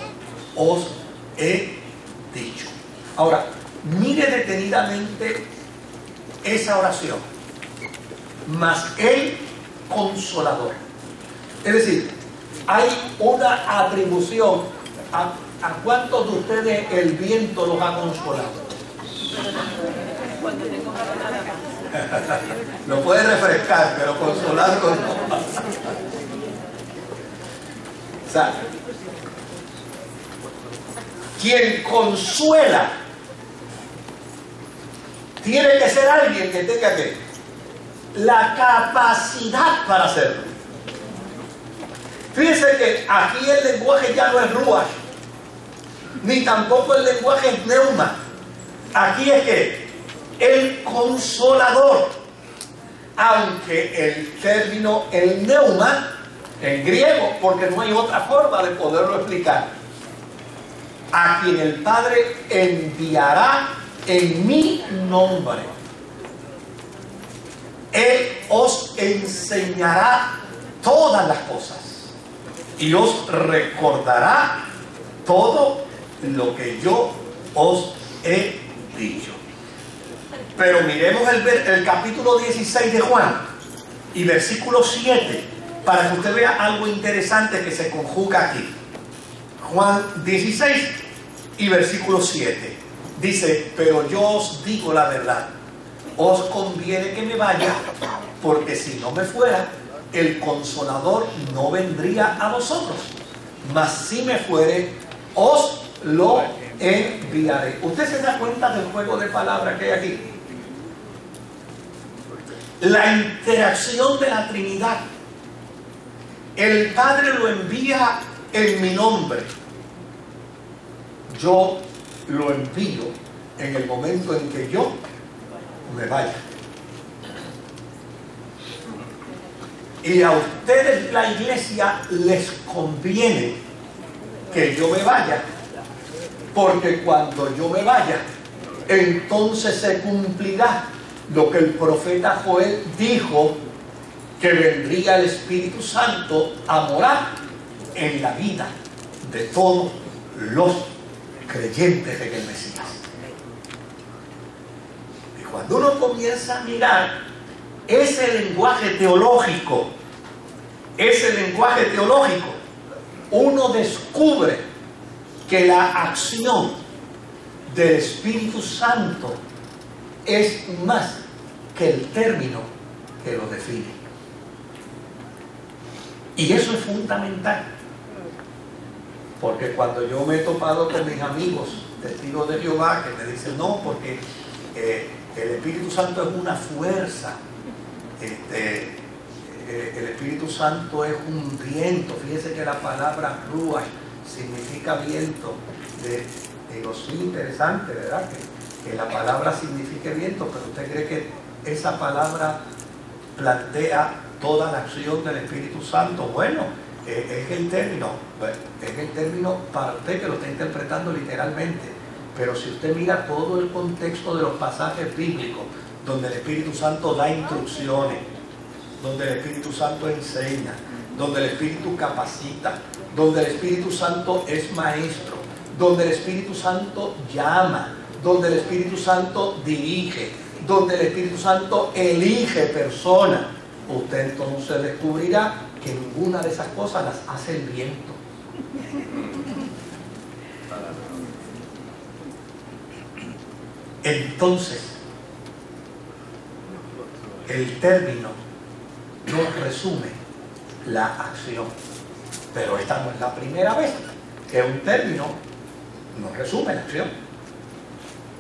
os he dicho. Ahora, mire detenidamente esa oración. Mas el Consolador. Es decir, hay una atribución. ¿A cuántos de ustedes el viento los ha consolado? Lo puede refrescar, pero consolarlo no. O sea, quien consuela tiene que ser alguien que tenga la capacidad para hacerlo. Fíjense que aquí el lenguaje ya no es ruach, ni tampoco el lenguaje es neuma. Aquí es que el Consolador, aunque el término, el neuma, en griego, porque no hay otra forma de poderlo explicar, a quien el Padre enviará en mi nombre. Él os enseñará todas las cosas y os recordará todo lo que yo os he dicho. Pero miremos el capítulo 16 de Juan y versículo 7 para que usted vea algo interesante que se conjuga aquí. Juan 16 y versículo 7 dice, pero yo os digo la verdad, os conviene que me vaya, porque si no me fuera, el Consolador no vendría a vosotros, mas si me fuere, os lo enviaré. ¿Usted se da cuenta del juego de palabras que hay aquí? La interacción de la Trinidad. El Padre lo envía en mi nombre. Yo lo envío en el momento en que yo me vaya. Y a ustedes, la iglesia, les conviene que yo me vaya, porque cuando yo me vaya, entonces se cumplirá lo que el profeta Joel dijo, que vendría el Espíritu Santo a morar en la vida de todos los creyentes en el Mesías. Y cuando uno comienza a mirar ese lenguaje teológico ese lenguaje teológico, uno descubre que la acción del Espíritu Santo es más que el término que lo define. Y eso es fundamental, porque cuando yo me he topado con mis amigos testigos de Jehová que me dicen no, porque el Espíritu Santo es una fuerza, el Espíritu Santo es un viento. Fíjese que la palabra ruach significa viento. Digo, sí, interesante, ¿verdad? Que la palabra signifique viento, pero ¿usted cree que esa palabra plantea toda la acción del Espíritu Santo? Bueno, es el término, es el término para usted que lo está interpretando literalmente, pero si usted mira todo el contexto de los pasajes bíblicos donde el Espíritu Santo da instrucciones, donde el Espíritu Santo enseña, donde el Espíritu capacita, donde el Espíritu Santo es maestro, donde el Espíritu Santo llama, donde el Espíritu Santo dirige, donde el Espíritu Santo elige personas, usted entonces descubrirá que ninguna de esas cosas las hace el viento. Entonces, el término nos resume la acción, pero esta no es la primera vez que un término nos resume la acción,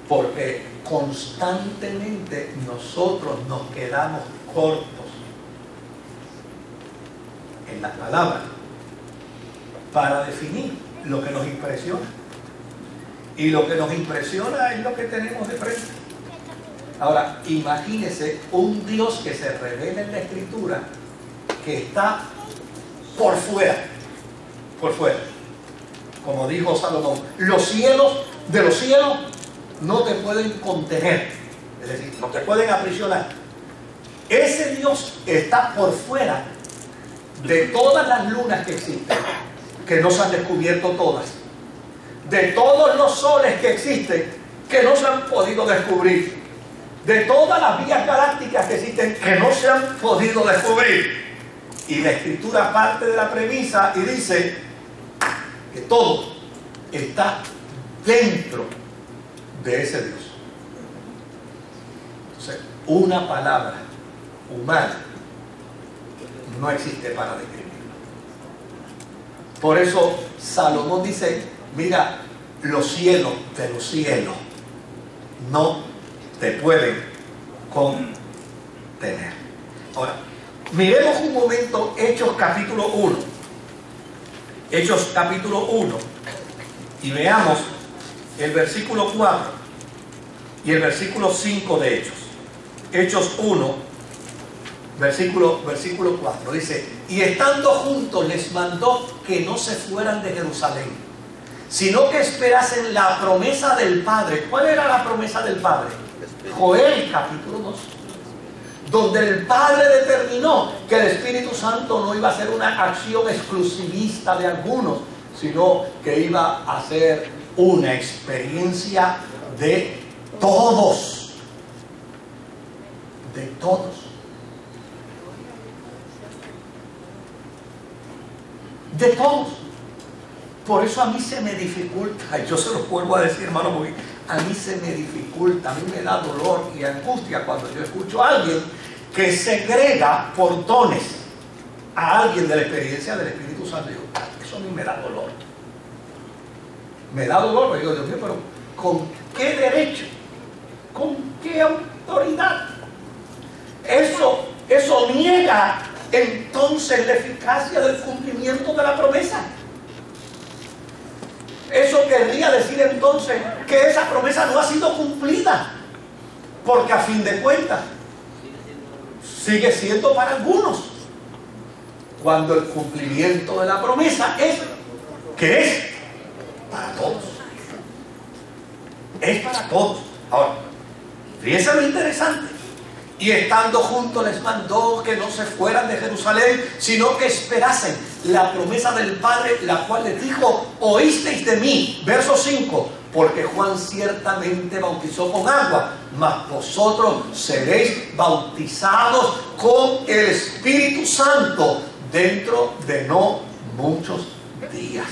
porque constantemente nosotros nos quedamos cortos en las palabras para definir lo que nos impresiona, y lo que nos impresiona es lo que tenemos de frente. Ahora, imagínese un Dios que se revela en la Escritura, que está por fuera, como dijo Salomón, los cielos de los cielos no te pueden contener, es decir, no te pueden aprisionar. Ese Dios está por fuera de todas las lunas que existen, que no se han descubierto todas, de todos los soles que existen, que no se han podido descubrir, de todas las vías galácticas que existen, que no se han podido descubrir. Y la Escritura parte de la premisa y dice que todo está dentro de ese Dios. Entonces, una palabra humana no existe para describirlo. Por eso Salomón dice, mira, los cielos de los cielos no te pueden contener. Ahora, miremos un momento Hechos capítulo 1. Hechos capítulo 1. Y veamos el versículo 4 y el versículo 5 de Hechos. Hechos 1, versículo 4. Dice, y estando juntos les mandó que no se fueran de Jerusalén, sino que esperasen la promesa del Padre. ¿Cuál era la promesa del Padre? Joel capítulo 2, donde el Padre determinó que el Espíritu Santo no iba a ser una acción exclusivista de algunos, sino que iba a ser una experiencia de todos. De todos. De todos. Por eso a mí se me dificulta, yo se lo vuelvo a decir, hermano, porque a mí se me dificulta, a mí me da dolor y angustia cuando yo escucho a alguien que segrega por dones a alguien de la experiencia del Espíritu Santo. Eso a mí me da dolor. Me da dolor, porque digo, Dios mío, pero ¿con qué derecho? ¿Con qué autoridad? Eso niega entonces la eficacia del cumplimiento de la promesa. Eso querría decir entonces que esa promesa no ha sido cumplida, porque a fin de cuentas sigue siendo para algunos, cuando el cumplimiento de la promesa es para todos. Es para todos. Ahora, fíjense lo interesante. Y estando juntos les mandó que no se fueran de Jerusalén, sino que esperasen la promesa del Padre, la cual les dijo, oísteis de mí. Verso 5, porque Juan ciertamente bautizó con agua, mas vosotros seréis bautizados con el Espíritu Santo dentro de no muchos días.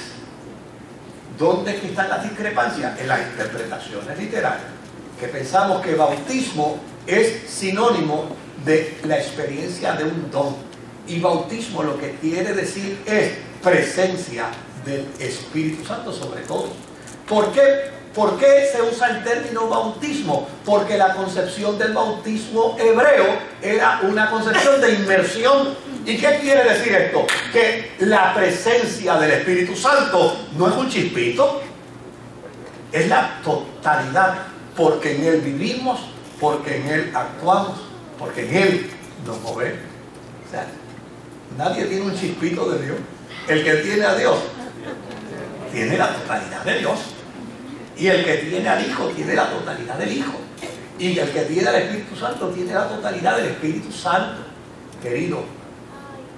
¿Dónde es que están las discrepancias? En las interpretaciones literarias, que pensamos que bautismo es sinónimo de la experiencia de un don, y bautismo lo que quiere decir es presencia del Espíritu Santo sobre todo. ¿Por qué? ¿Por qué se usa el término bautismo? Porque la concepción del bautismo hebreo era una concepción de inmersión. ¿Y qué quiere decir esto? Que la presencia del Espíritu Santo no es un chispito, es la totalidad, porque en Él vivimos, porque en Él actuamos, porque en Él nos movemos. O sea, nadie tiene un chispito de Dios. El que tiene a Dios tiene la totalidad de Dios. Y el que tiene al Hijo tiene la totalidad del Hijo. Y el que tiene al Espíritu Santo tiene la totalidad del Espíritu Santo. Querido,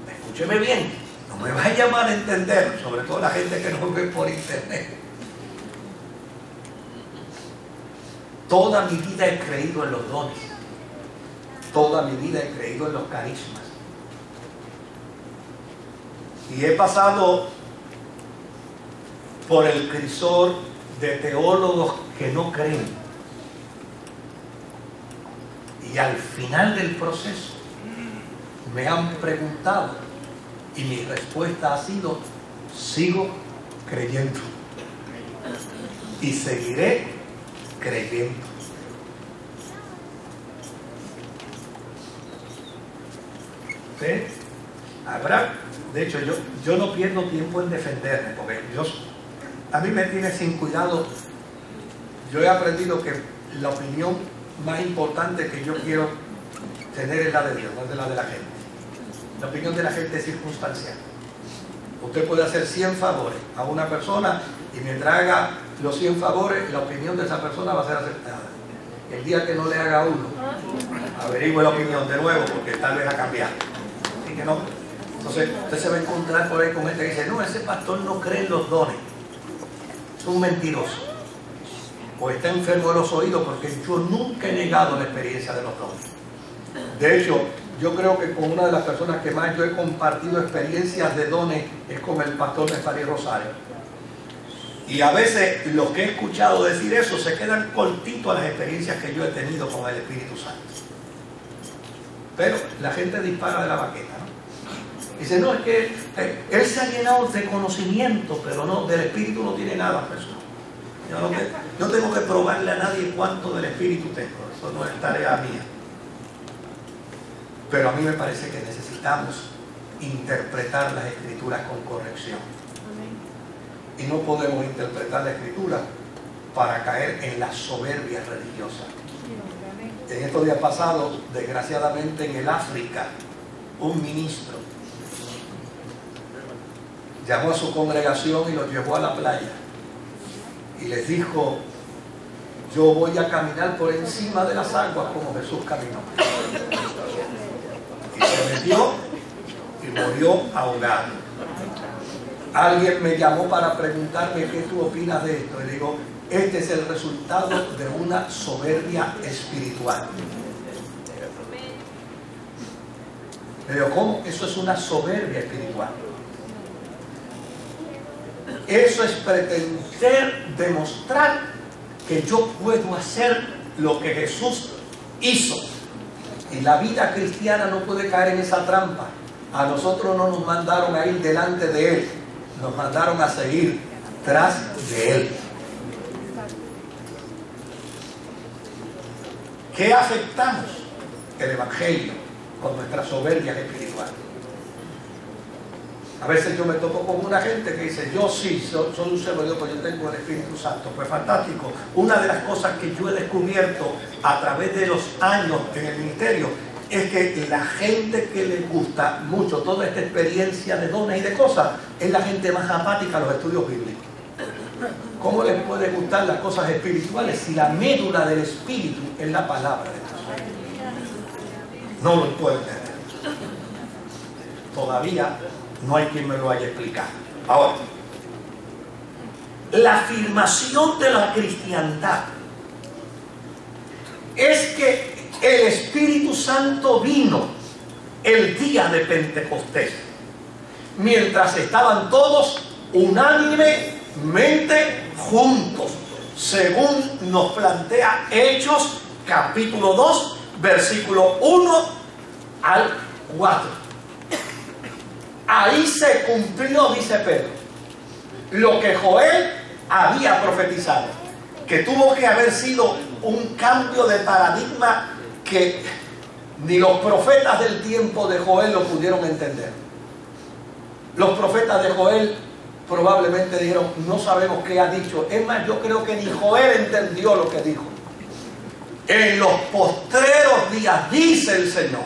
escúcheme bien, no me vaya a malentender, sobre todo la gente que nos ve por internet. Toda mi vida he creído en los dones. Toda mi vida he creído en los carismas. Y he pasado por el crisol de teólogos que no creen. Y al final del proceso me han preguntado y mi respuesta ha sido: sigo creyendo y seguiré creyendo. ¿Sí? Habrá, de hecho, yo no pierdo tiempo en defenderme, porque a mí me tiene sin cuidado. Yo he aprendido que la opinión más importante que yo quiero tener es la de Dios, no es la de la gente. La opinión de la gente es circunstancial. Usted puede hacer 100 favores a una persona y mientras haga los 100 favores, la opinión de esa persona va a ser aceptada. El día que no le haga uno, averigüe la opinión de nuevo, porque tal vez ha cambiado. Así que no. Entonces, usted se va a encontrar por ahí con gente que dice: no, ese pastor no cree en los dones. Es un mentiroso, o está enfermo de los oídos, porque yo nunca he negado la experiencia de los dones. De hecho, yo creo que con una de las personas que más yo he compartido experiencias de dones es con el pastor Nefarí Rosario. Y a veces los que he escuchado decir eso se quedan cortitos a las experiencias que yo he tenido con el Espíritu Santo. Pero la gente dispara de la baqueta, ¿no? Dice: no, es que él se ha llenado de conocimiento, pero no, del Espíritu no tiene nada, personal. Yo no tengo que probarle a nadie cuánto del Espíritu tengo. Eso no es tarea mía. Pero a mí me parece que necesitamos interpretar las Escrituras con corrección. Y no podemos interpretar la Escritura para caer en la soberbia religiosa. En estos días pasados, desgraciadamente en el África, un ministro llamó a su congregación y los llevó a la playa y les dijo: yo voy a caminar por encima de las aguas como Jesús caminó. Y se metió y murió ahogado. Alguien me llamó para preguntarme: ¿qué tú opinas de esto? Y le digo: este es el resultado de una soberbia espiritual. Le digo: ¿cómo? Eso es una soberbia espiritual. Eso es pretender demostrar que yo puedo hacer lo que Jesús hizo. Y la vida cristiana no puede caer en esa trampa. A nosotros no nos mandaron a ir delante de Él, nos mandaron a seguir tras de Él. ¿Qué afectamos? El Evangelio con nuestras soberbias espirituales. A veces yo me topo con una gente que dice: yo sí, soy un siervo de Dios, pues yo tengo el Espíritu Santo. Pues fantástico. Una de las cosas que yo he descubierto a través de los años en el ministerio es que la gente que le gusta mucho toda esta experiencia de dones y de cosas es la gente más apática a los estudios bíblicos. ¿Cómo les puede gustar las cosas espirituales si la médula del Espíritu es la palabra de Dios? No lo puedo entender. Todavía no hay quien me lo haya explicado. Ahora, la afirmación de la cristiandad es que el Espíritu Santo vino el día de Pentecostés. mientras estaban todos unánimemente juntos, según nos plantea Hechos capítulo 2, versículo 1 al 4. Ahí se cumplió, dice Pedro, lo que Joel había profetizado, que tuvo que haber sido un cambio de paradigma que ni los profetas del tiempo de Joel lo pudieron entender. Los profetas de Joel probablemente dijeron, no sabemos qué ha dicho. Es más, yo creo que ni Joel entendió lo que dijo. En los postreros días, dice el Señor,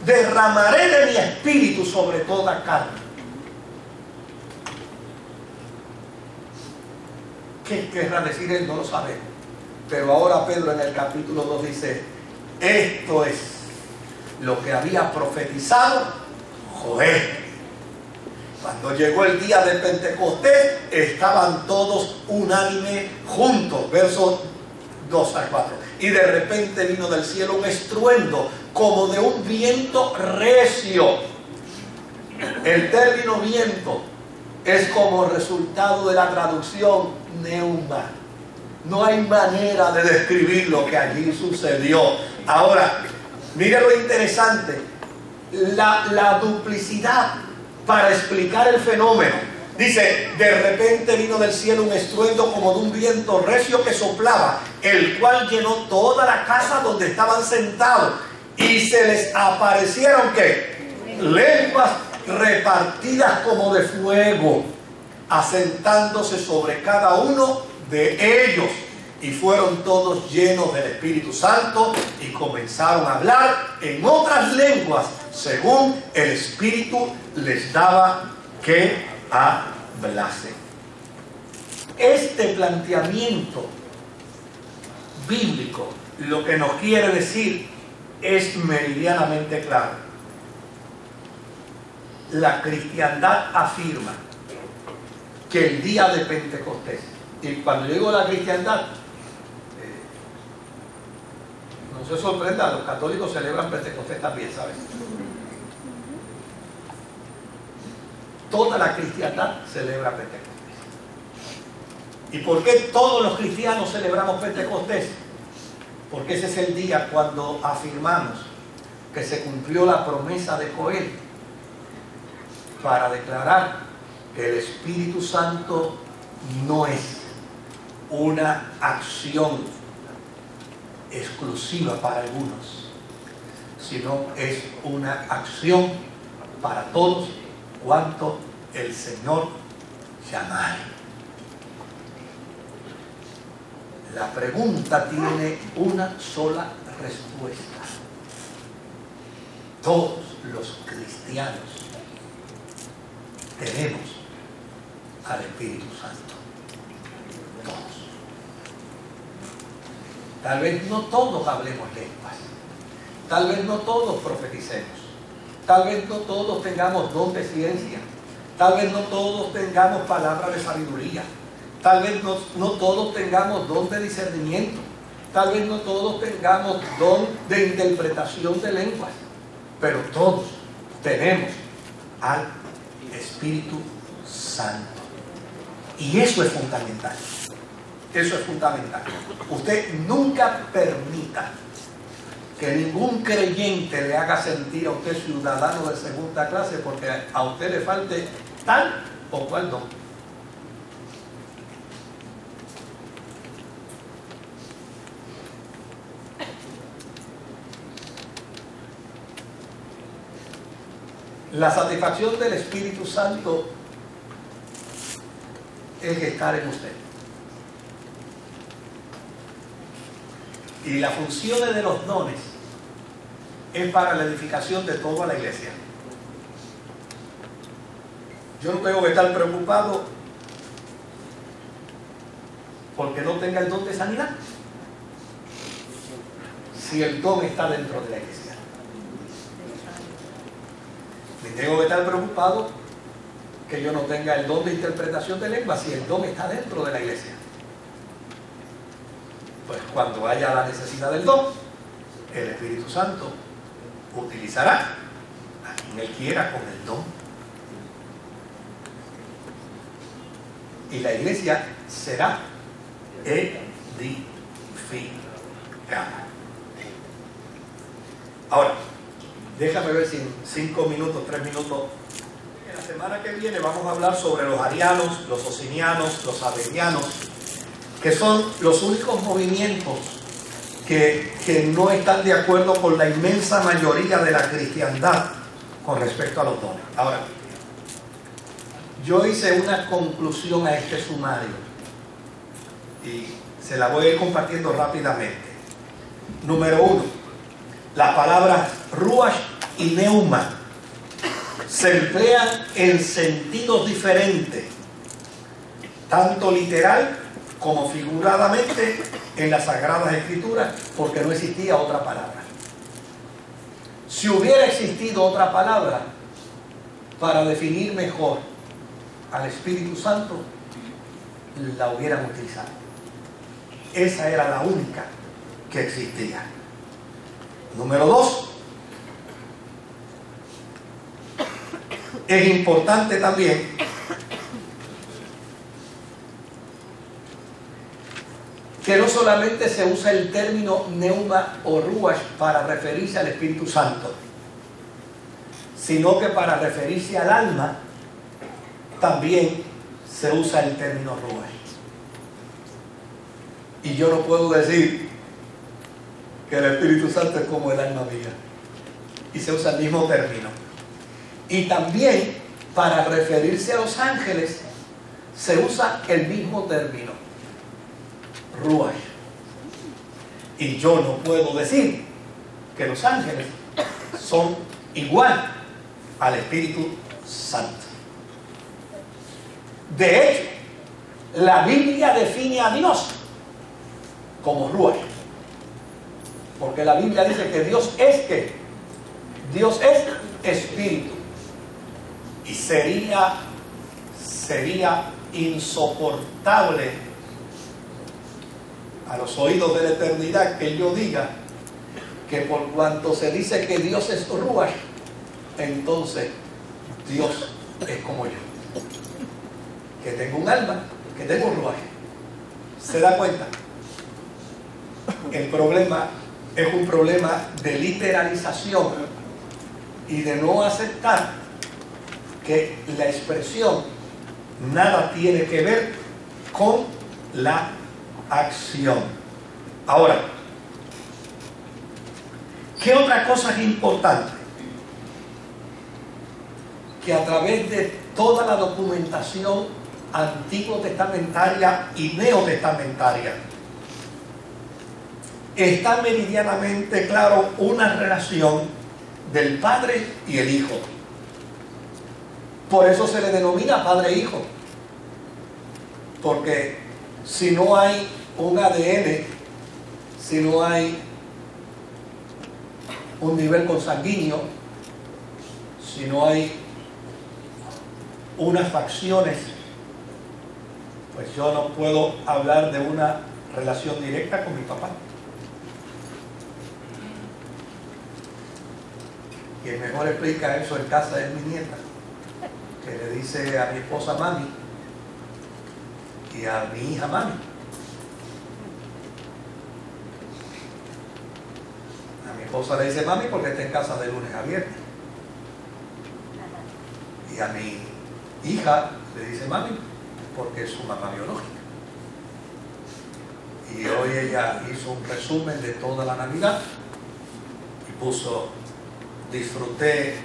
derramaré de mi espíritu sobre toda carne. ¿Qué querrá decir él? No lo sabemos. Pero ahora Pedro en el capítulo 2 dice, esto es lo que había profetizado Joel. Cuando llegó el día de Pentecostés, estaban todos unánimes juntos. Versos 2 al 4. Y de repente vino del cielo un estruendo como de un viento recio. El término viento es como resultado de la traducción neuma. No hay manera de describir lo que allí sucedió. Ahora, mire lo interesante, la duplicidad para explicar el fenómeno. Dice, de repente vino del cielo un estruendo como de un viento recio que soplaba, el cual llenó toda la casa donde estaban sentados, y se les aparecieron, ¿qué? Lenguas repartidas como de fuego, asentándose sobre cada uno de ellos, y fueron todos llenos del Espíritu Santo y comenzaron a hablar en otras lenguas según el Espíritu les daba que hablase. Este planteamiento bíblico lo que nos quiere decir es meridianamente claro. La cristiandad afirma que el día de Pentecostés, y cuando yo digo la cristiandad, no se sorprenda, los católicos celebran Pentecostés también, ¿sabes? Toda la cristiandad celebra Pentecostés. ¿Y por qué todos los cristianos celebramos Pentecostés? Porque ese es el día cuando afirmamos que se cumplió la promesa de Joel para declarar que el Espíritu Santo no es una acción exclusiva para algunos, sino es una acción para todos cuanto el Señor llamare. La pregunta tiene una sola respuesta. Todos los cristianos tenemos al Espíritu Santo. Todos. Tal vez no todos hablemos lenguas. Tal vez no todos profeticemos. Tal vez no todos tengamos don de ciencia. Tal vez no todos tengamos palabra de sabiduría. Tal vez no todos tengamos don de discernimiento. Tal vez no todos tengamos don de interpretación de lenguas. Pero todos tenemos al Espíritu Santo. Y eso es fundamental. Eso es fundamental. Usted nunca permita que ningún creyente le haga sentir a usted ciudadano de segunda clase porque a usted le falte tal o cual don. La satisfacción del Espíritu Santo es estar en usted. Y las funciones de los dones es para la edificación de toda la iglesia. Yo no tengo que estar preocupado porque no tenga el don de sanidad, si el don está dentro de la iglesia. Ni tengo que estar preocupado que yo no tenga el don de interpretación de lengua, si el don está dentro de la iglesia. Pues cuando haya la necesidad del don, el Espíritu Santo utilizará a quien Él quiera con el don. y la iglesia será edificada. Ahora, déjame ver si en 5 minutos, 3 minutos. En la semana que viene vamos a hablar sobre los arianos, los socinianos, los sabellianos, que son los únicos movimientos que no están de acuerdo con la inmensa mayoría de la cristiandad con respecto a los dones. Ahora, yo hice una conclusión a este sumario y se la voy a ir compartiendo rápidamente. Número 1, las palabras ruach y neuma se emplean en sentidos diferentes, tanto literal como figuradamente en las Sagradas Escrituras, porque no existía otra palabra. Si hubiera existido otra palabra para definir mejor al Espíritu Santo, la hubieran utilizado. Esa era la única que existía. Número 2, es importante también que no solamente se usa el término neuma o ruach para referirse al Espíritu Santo, sino que para referirse al alma también se usa el término ruach. Y yo no puedo decir que el Espíritu Santo es como el alma mía, y se usa el mismo término. Y también para referirse a los ángeles se usa el mismo término, ruach. Y yo no puedo decir que los ángeles son igual al Espíritu Santo. De hecho, la Biblia define a Dios como ruach, porque la Biblia dice que Dios es ¿qué? Dios es espíritu. Y sería insoportable a los oídos de la eternidad que yo diga que por cuanto se dice que Dios es ruach, entonces Dios es como yo, que tengo un alma, que tengo un ruach. ¿Se da cuenta? El problema es un problema de literalización y de no aceptar que la expresión nada tiene que ver con la acción. Ahora, ¿qué otra cosa es importante? Que a través de toda la documentación antiguo testamentaria y neotestamentaria está meridianamente claro una relación del Padre y el Hijo. Por eso se le denomina Padre e Hijo, porque si no hay un ADN, si no hay un nivel consanguíneo, si no hay unas facciones, pues yo no puedo hablar de una relación directa con mi papá. Quien mejor explica eso en casa es mi nieta, que le dice a mi esposa mami y a mi hija mami. A mi esposa le dice mami porque está en casa de lunes a viernes. Y a mi hija le dice mami porque es su mamá biológica. Y hoy ella hizo un resumen de toda la Navidad y puso: disfruté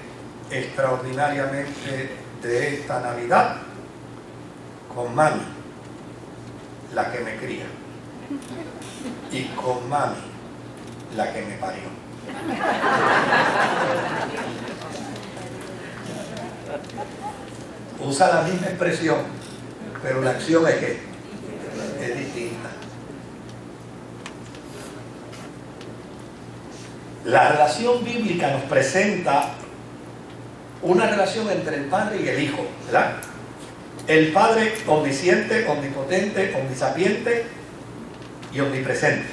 extraordinariamente de esta Navidad con mami, la que me cría, y con mami, la que me parió. Usa la misma expresión, pero la acción es que es distinta. La relación bíblica nos presenta una relación entre el Padre y el Hijo, ¿verdad? El Padre omnisciente, omnipotente, omnisapiente y omnipresente.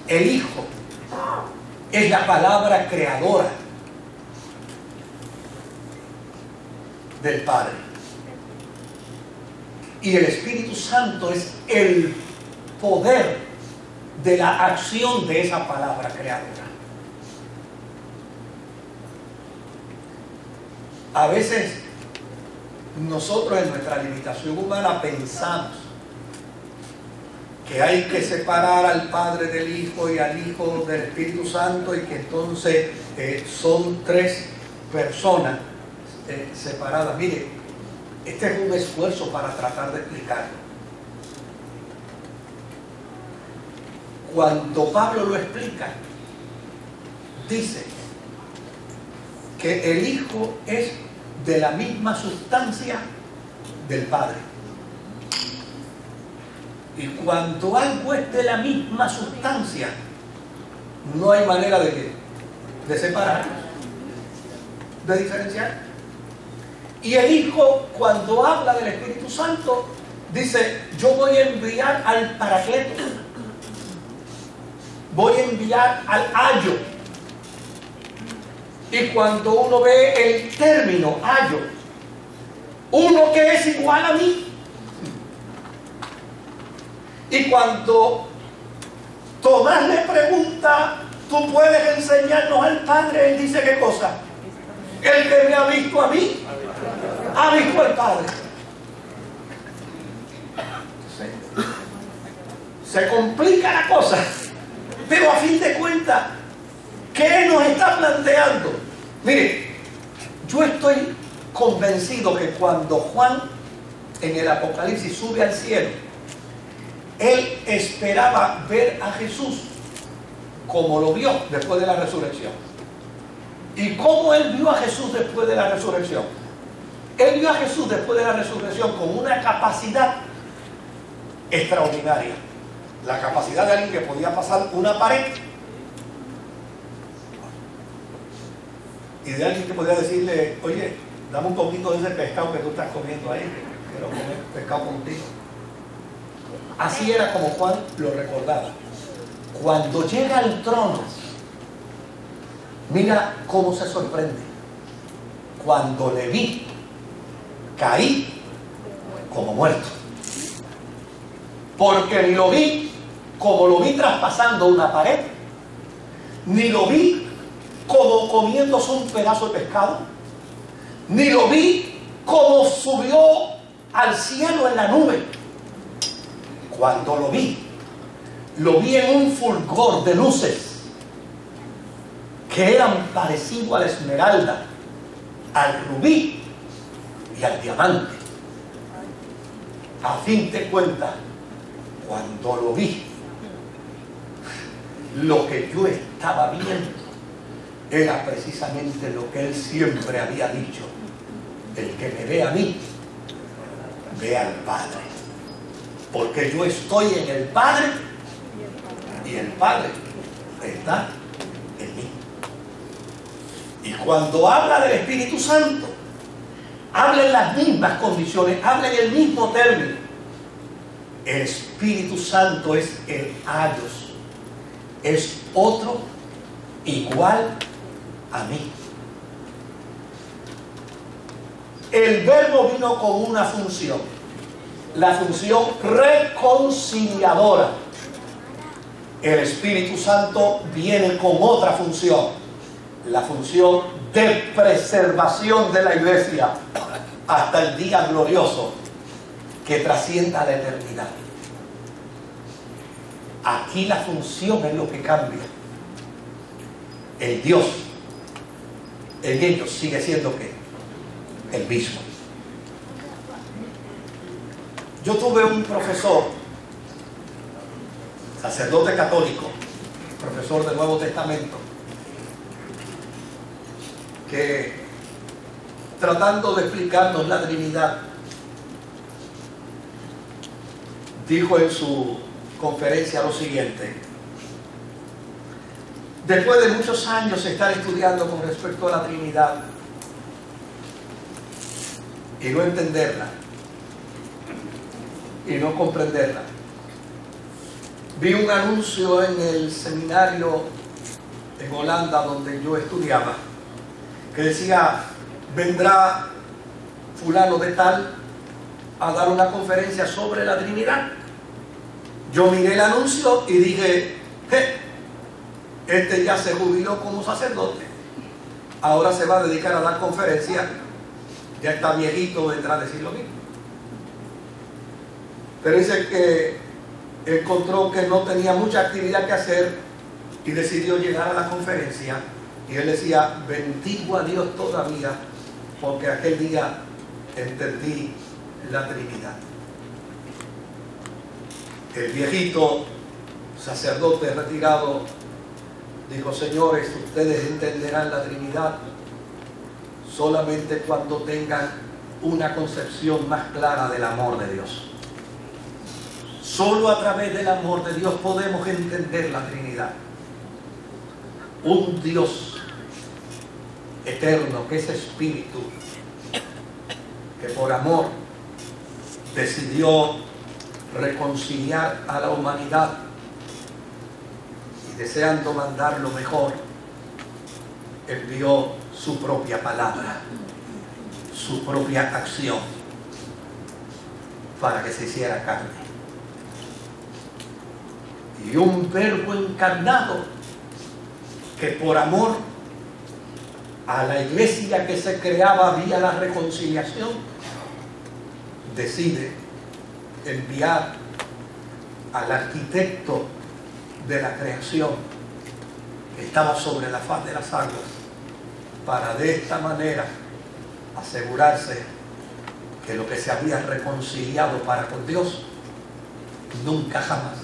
El Hijo es la palabra creadora del Padre. Y el Espíritu Santo es el poder de la acción de esa palabra creadora. A veces nosotros en nuestra limitación humana pensamos que hay que separar al Padre del Hijo y al Hijo del Espíritu Santo, y que entonces son tres personas separadas. Mire, este es un esfuerzo para tratar de explicarlo. Cuando Pablo lo explica, dice que el Hijo es de la misma sustancia del Padre. Y cuando algo es de la misma sustancia, no hay manera de separar, de diferenciar. Y el Hijo, cuando habla del Espíritu Santo, dice: yo voy a enviar al Paracleto, voy a enviar al ayo. Y cuando uno ve el término ayo, uno que es igual a mí. Y cuando Tomás le pregunta: ¿tú puedes enseñarnos al Padre? Él dice: ¿qué cosa? El que me ha visto a mí, ha visto al Padre. Se complica la cosa, pero a fin de cuentas, ¿qué nos está planteando? Mire, yo estoy convencido que cuando Juan en el Apocalipsis sube al cielo, él esperaba ver a Jesús como lo vio después de la resurrección. ¿Y cómo él vio a Jesús después de la resurrección? Él vio a Jesús después de la resurrección con una capacidad extraordinaria. La capacidad de alguien que podía pasar una pared, y de alguien que podía decirle: oye, dame un poquito de ese pescado que tú estás comiendo ahí, que quiero comer pescado contigo. Así era como Juan lo recordaba. Cuando llega al trono, mira cómo se sorprende. Cuando le vi, caí como muerto. Porque ni lo vi como lo vi traspasando una pared, ni lo vi como comiéndose un pedazo de pescado, ni lo vi como subió al cielo en la nube. Cuando lo vi en un fulgor de luces que eran parecidos a la esmeralda, al rubí y al diamante. A fin de cuentas, cuando lo vi, lo que yo estaba viendo era precisamente lo que él siempre había dicho: el que me ve a mí, ve al Padre. Porque yo estoy en el Padre y el Padre está en mí. Y cuando habla del Espíritu Santo, habla en las mismas condiciones, habla en el mismo término. El Espíritu Santo es el Ayos, es otro igual a mí. El Verbo vino con una función, la función reconciliadora. El Espíritu Santo viene con otra función, la función de preservación de la iglesia hasta el día glorioso que trascienda la eternidad. Aquí la función es lo que cambia. El Dios en ellos sigue siendo ¿qué? El mismo. Yo tuve un profesor, sacerdote católico, profesor del Nuevo Testamento, que tratando de explicarnos la Trinidad, dijo en su conferencia lo siguiente: después de muchos años de estar estudiando con respecto a la Trinidad y no entenderla y no comprenderla, vi un anuncio en el seminario en Holanda donde yo estudiaba que decía: vendrá fulano de tal a dar una conferencia sobre la Trinidad. Yo miré el anuncio y dije, este ya se jubiló como sacerdote, ahora se va a dedicar a dar conferencias, ya está viejito, vendrá a decir lo mismo. Pero dice que encontró que no tenía mucha actividad que hacer y decidió llegar a la conferencia, y él decía, bendigo a Dios todavía porque aquel día entendí la Trinidad. El viejito sacerdote retirado dijo, señores, ustedes entenderán la Trinidad solamente cuando tengan una concepción más clara del amor de Dios. Solo a través del amor de Dios podemos entender la Trinidad. Un Dios eterno que es espíritu, que por amor decidió reconciliar a la humanidad y deseando mandar lo mejor, envió su propia palabra, su propia acción, para que se hiciera carne. Y un verbo encarnado que por amor a la iglesia que se creaba vía la reconciliación, decide enviar al arquitecto de la creación que estaba sobre la faz de las aguas, para de esta manera asegurarse que lo que se había reconciliado para con Dios nunca jamás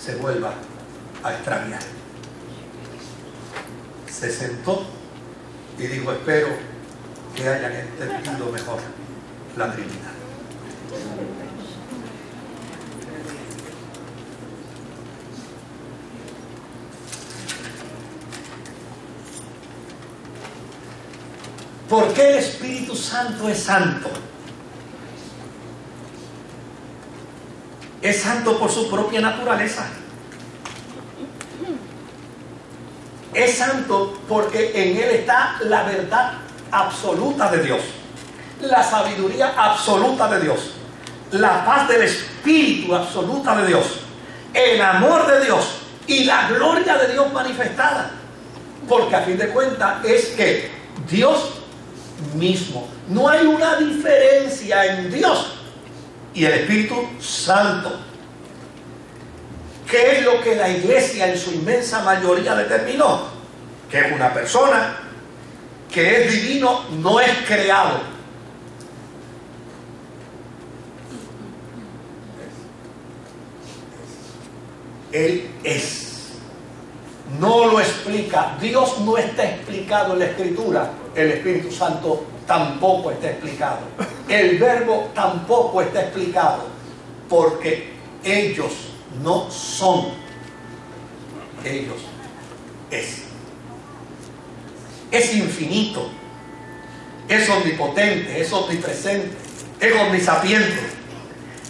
se vuelva a extraviar. Se sentó y dijo, espero que hayan entendido mejor la Trinidad. ¿Por qué el Espíritu Santo es santo? Es santo por su propia naturaleza. Es santo porque en Él está la verdad absoluta de Dios, la sabiduría absoluta de Dios, la paz del Espíritu absoluta de Dios, el amor de Dios y la gloria de Dios manifestada. Porque a fin de cuentas es que Dios mismo, no hay una diferencia en Dios y el Espíritu Santo. ¿Qué es lo que la iglesia en su inmensa mayoría determinó? Que es una persona, que es divino, no es creado. Él es. No lo explica. Dios no está explicado en la Escritura. El Espíritu Santo tampoco está explicado. El Verbo tampoco está explicado. Porque ellos no son, ellos es. Es infinito, es omnipotente, es omnipresente, es omnisapiente.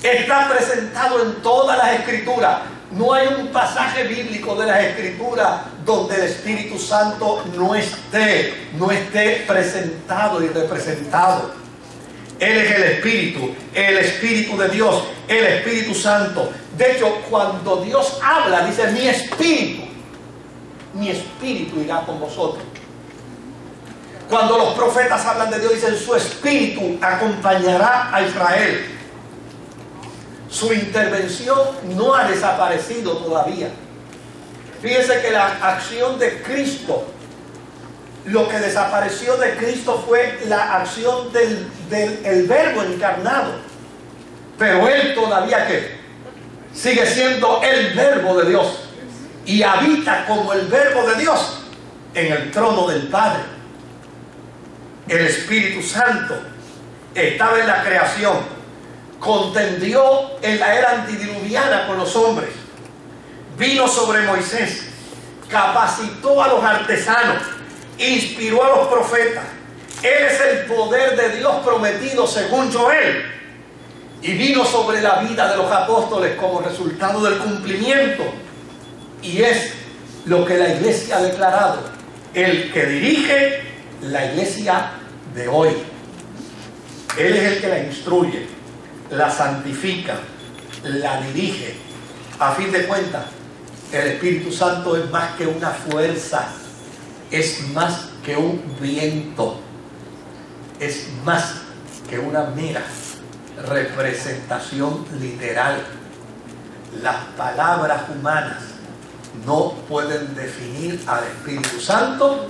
Está presentado en todas las Escrituras. No hay un pasaje bíblico de las Escrituras donde el Espíritu Santo no esté presentado y representado. Él es el Espíritu de Dios, el Espíritu Santo. De hecho, cuando Dios habla, dice, mi Espíritu irá con vosotros. Cuando los profetas hablan de Dios, dicen, su Espíritu acompañará a Israel. Su intervención no ha desaparecido todavía. Fíjense que la acción de Cristo, lo que desapareció de Cristo fue la acción del Verbo encarnado. Pero Él todavía, ¿qué? Sigue siendo el Verbo de Dios. Y habita como el Verbo de Dios en el trono del Padre. El Espíritu Santo estaba en la creación. Contendió en la era antediluviana con los hombres. Vino sobre Moisés. Capacitó a los artesanos. Inspiró a los profetas. Él es el poder de Dios prometido según Joel. Y vino sobre la vida de los apóstoles como resultado del cumplimiento. Y es lo que la iglesia ha declarado. El que dirige la iglesia de hoy. Él es el que la instruye. la santifica, la dirige. A fin de cuentas, el Espíritu Santo es más que una fuerza, es más que un viento, es más que una mera representación literal. Las palabras humanas no pueden definir al Espíritu Santo,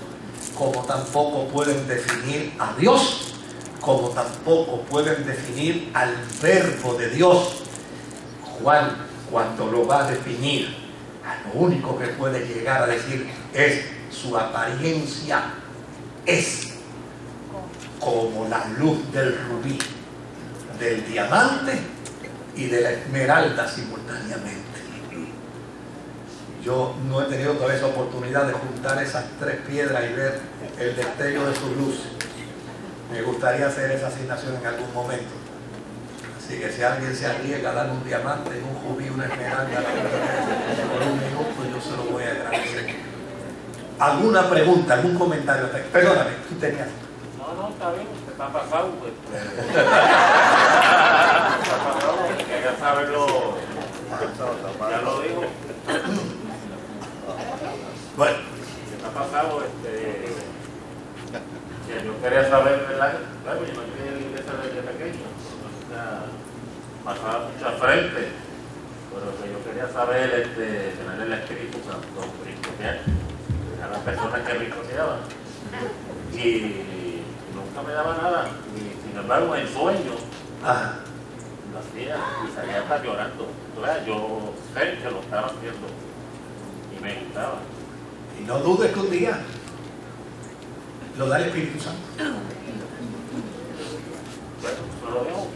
como tampoco pueden definir a Dios, como tampoco pueden definir al Verbo de Dios. Juan, cuando lo va a definir, a lo único que puede llegar a decir es: su apariencia es como la luz del rubí, del diamante y de la esmeralda simultáneamente. Yo no he tenido todavía esa oportunidad de juntar esas tres piedras y ver el destello de su luz. Me gustaría hacer esa asignación en algún momento. Así que si alguien se arriesga a dar un diamante, un rubí, una esmeralda por un minuto, yo se lo voy a agradecer. ¿Alguna pregunta, algún comentario? Perdóname, tú tenías. No, está bien, usted está pasado. Pues. Está pasado, quería saberlo. Ya lo digo. Bueno. ¿Qué está pasado? Yo quería saber, ¿verdad? Claro, yo me crié en la iglesia desde pequeño. Pasaba mucha frente. Pero que yo quería saber, tener el Espíritu Santo, cristiano, a las personas que cristiaban. Y nunca me daba nada. Y sin embargo, en sueños, lo hacía y salía hasta llorando. Entonces, yo sé que lo estaba haciendo y me gustaba. Y no dudes que un día lo da el Espíritu Santo. Bueno, eso lo veo.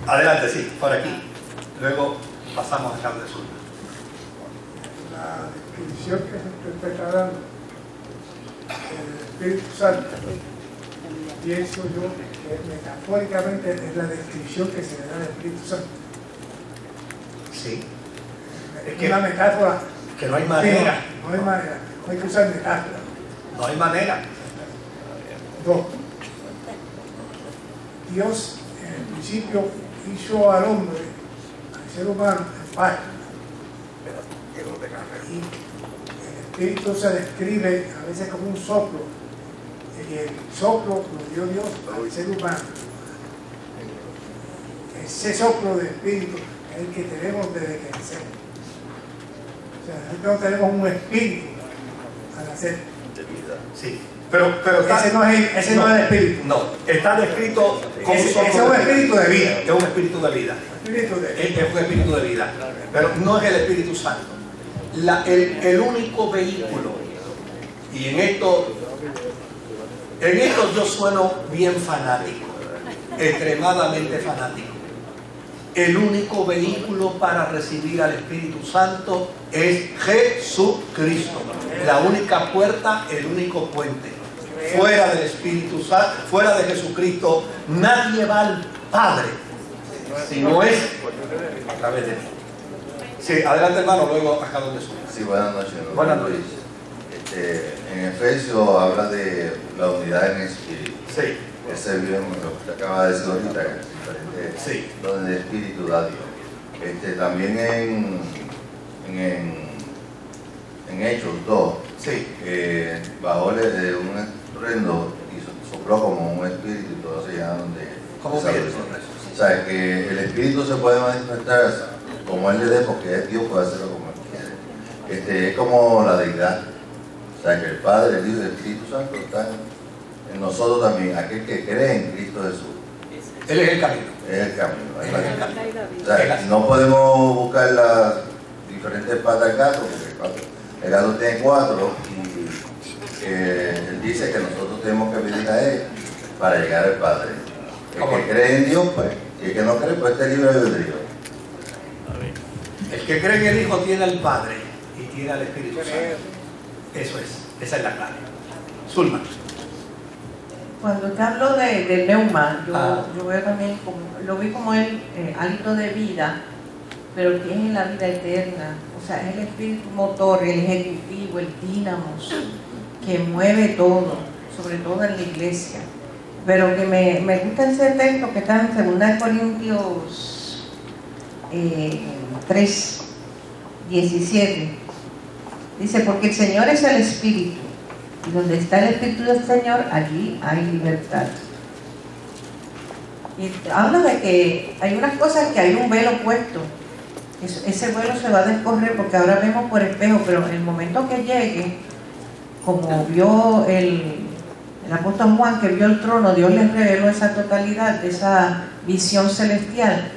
Adelante, sí, por aquí. Luego pasamos a Carlos Sur. La descripción que se está dando del Espíritu Santo, pienso yo que metafóricamente es la descripción que se le da al Espíritu Santo. Sí. Es que una metáfora. Que no hay manera. No hay manera. No hay que usar metáfora. No hay manera. Dos. Dios en el principio hizo al hombre, al ser humano, en paz. Y el Espíritu se describe a veces como un soplo. Y el soplo lo dio Dios al ser humano. Ese soplo de Espíritu es el que tenemos desde que nacemos. O sea, nosotros tenemos un espíritu al nacer. Sí. Pero ese no es el espíritu. No, está descrito como ese es un espíritu de vida. Es un espíritu de vida. Es un espíritu de vida. Pero no es el Espíritu Santo. El único vehículo, y en esto yo sueno bien fanático, extremadamente fanático. El único vehículo para recibir al Espíritu Santo es Jesucristo. La única puerta, el único puente. Fuera del Espíritu Santo, fuera de Jesucristo, nadie va al Padre, si no es a través de mí. Sí, adelante hermano, luego acá donde sube. Sí, buenas noches. Buenas noches. En Efesios habla de la unidad en espíritu. Sí. Ese bien lo que usted acaba de decir ahorita, sí. Donde el espíritu da Dios. También en Hechos 2, sí. Bajó un estruendo y sopló como un espíritu y todo se llenaron de ¿Cómo piensas? O sea, que el espíritu se puede manifestar como él le dé, porque es Dios, puede hacerlo como él quiere. Es como la deidad. O sea, que el Padre, el Hijo y el Espíritu Santo están en nosotros también, aquel que cree en Cristo Jesús. Él es el camino. Es el camino. Él es el camino. O sea, no podemos buscar las diferentes patas del gato, porque el gato tiene 4 y él dice que nosotros tenemos que pedir a él para llegar al Padre. El que cree en Dios, pues, y el que no cree, pues este libre albedrío. El que cree en el Hijo tiene al Padre y tiene al Espíritu Santo. Eso es, esa es la clave. Zulma. Cuando usted habló del neuma, yo veo también, lo vi como el hálito de vida, pero que es en la vida eterna. O sea, es el espíritu motor, el ejecutivo, el dínamo, que mueve todo, sobre todo en la iglesia. pero que me gusta ese texto que está en 2 Corintios 3, 17. Dice, porque el Señor es el Espíritu, y donde está el Espíritu del Señor, allí hay libertad. Y habla de que hay unas cosas que hay un velo puesto. Ese velo se va a descorrer porque ahora vemos por espejo, pero en el momento que llegue, como vio el apóstol Juan, que vio el trono, Dios le reveló esa totalidad, esa visión celestial.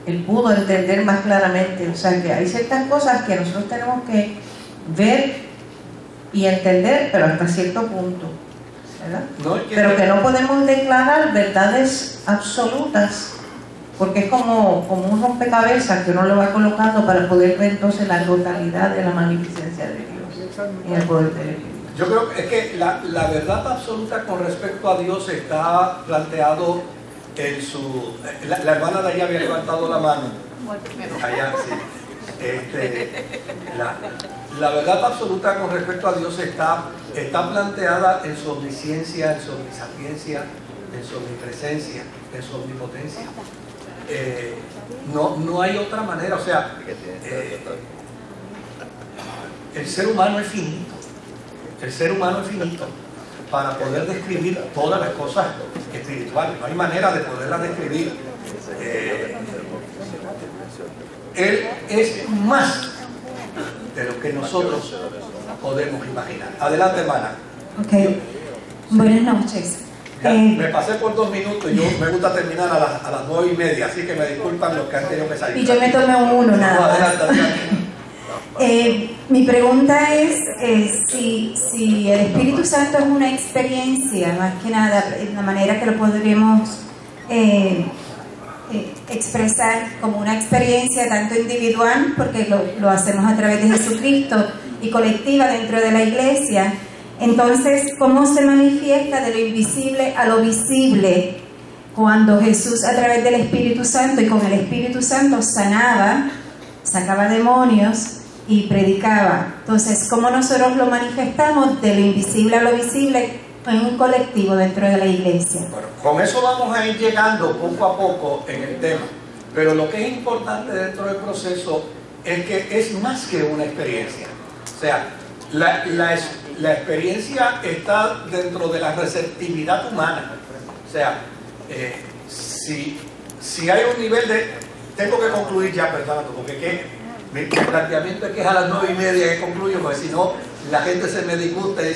Él pudo entender más claramente. O sea que hay ciertas cosas que nosotros tenemos que ver y entender, pero hasta cierto punto, ¿verdad? Pero que no podemos declarar verdades absolutas, porque es como un rompecabezas que uno lo va colocando para poder ver entonces la totalidad de la magnificencia de Dios y el poder de Dios. Yo creo que es que la verdad absoluta con respecto a Dios está planteado en su... La hermana de allá había levantado la mano. Allá, sí. La verdad absoluta con respecto a Dios está planteada en su omnisciencia, en su omnisapiencia, en su omnipresencia, en su omnipotencia. No hay otra manera. O sea, el ser humano es finito. El ser humano es finito para poder describir todas las cosas espirituales. No hay manera de poderlas describir. Él es más de lo que nosotros podemos imaginar. Adelante, hermana. Ok. Buenas noches. Ya, me pasé por 2 minutos y yo me gusta terminar a las 9:30, así que me disculpan los que han tenido que salir. Y yo me tomé un 1 nada más. Adelante. Mi pregunta es si el Espíritu Santo es una experiencia, más que nada, la manera que lo podríamos expresar como una experiencia tanto individual, porque lo hacemos a través de Jesucristo, y colectiva dentro de la iglesia. Entonces, ¿cómo se manifiesta de lo invisible a lo visible cuando Jesús a través del Espíritu Santo y con el Espíritu Santo sanaba, sacaba demonios y predicaba? Entonces, ¿cómo nosotros lo manifestamos de lo invisible a lo visible en un colectivo dentro de la iglesia? Bueno, con eso vamos a ir llegando poco a poco en el tema, pero lo que es importante dentro del proceso es que es más que una experiencia. O sea, la experiencia está dentro de la receptividad humana. O sea, si hay un nivel de... Tengo que concluir ya, perdón, porque mi planteamiento es que es a las 9:30 que concluyo, porque si no, la gente se me disgusta y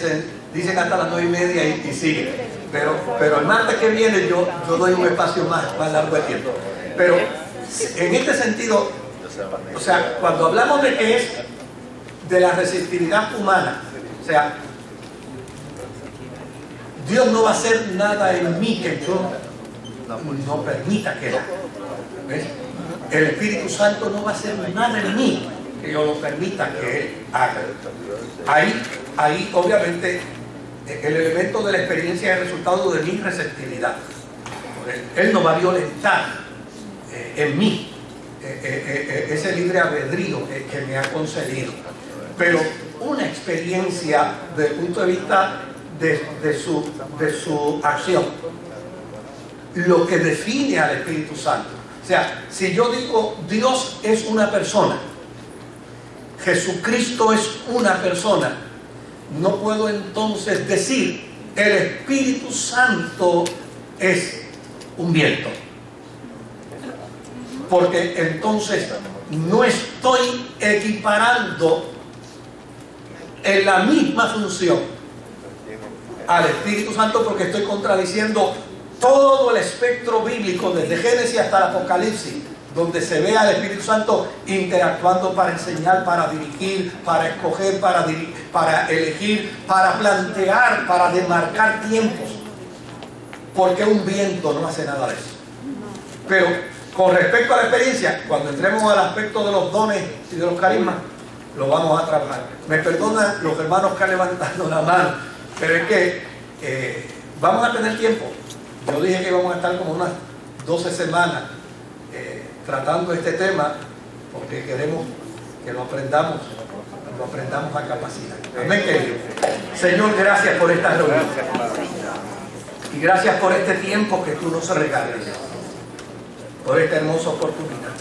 dicen hasta las 9:30 y sigue. Pero el martes que viene yo doy un espacio más largo de tiempo. Pero en este sentido, o sea, cuando hablamos de que es de la receptividad humana, o sea, Dios no va a hacer nada en mí que yo no permita que haga. ¿Ves? El Espíritu Santo no va a hacer nada en mí que yo lo permita que Él haga. Ahí obviamente el elemento de la experiencia es el resultado de mi receptividad. Él no va a violentar en mí ese libre albedrío que me ha concedido. Pero una experiencia desde el punto de vista de su acción, lo que define al Espíritu Santo. O sea, si yo digo Dios es una persona, Jesucristo es una persona, no puedo entonces decir el Espíritu Santo es un viento, porque entonces no estoy equiparando en la misma función al Espíritu Santo, porque estoy contradiciendo todo el espectro bíblico desde Génesis hasta el Apocalipsis, donde se ve al Espíritu Santo interactuando para enseñar, para dirigir, para escoger, para elegir, para plantear, para demarcar tiempos, porque un viento no hace nada de eso. Pero con respecto a la experiencia, cuando entremos al aspecto de los dones y de los carismas, lo vamos a trabajar. Me perdonan los hermanos que han levantado la mano, pero es que vamos a tener tiempo. Yo dije que íbamos a estar como unas 12 semanas tratando este tema, porque queremos que lo aprendamos a capacidad. Amén, querido. Señor, gracias por esta reunión. Y gracias por este tiempo que tú nos regalas, por esta hermosa oportunidad.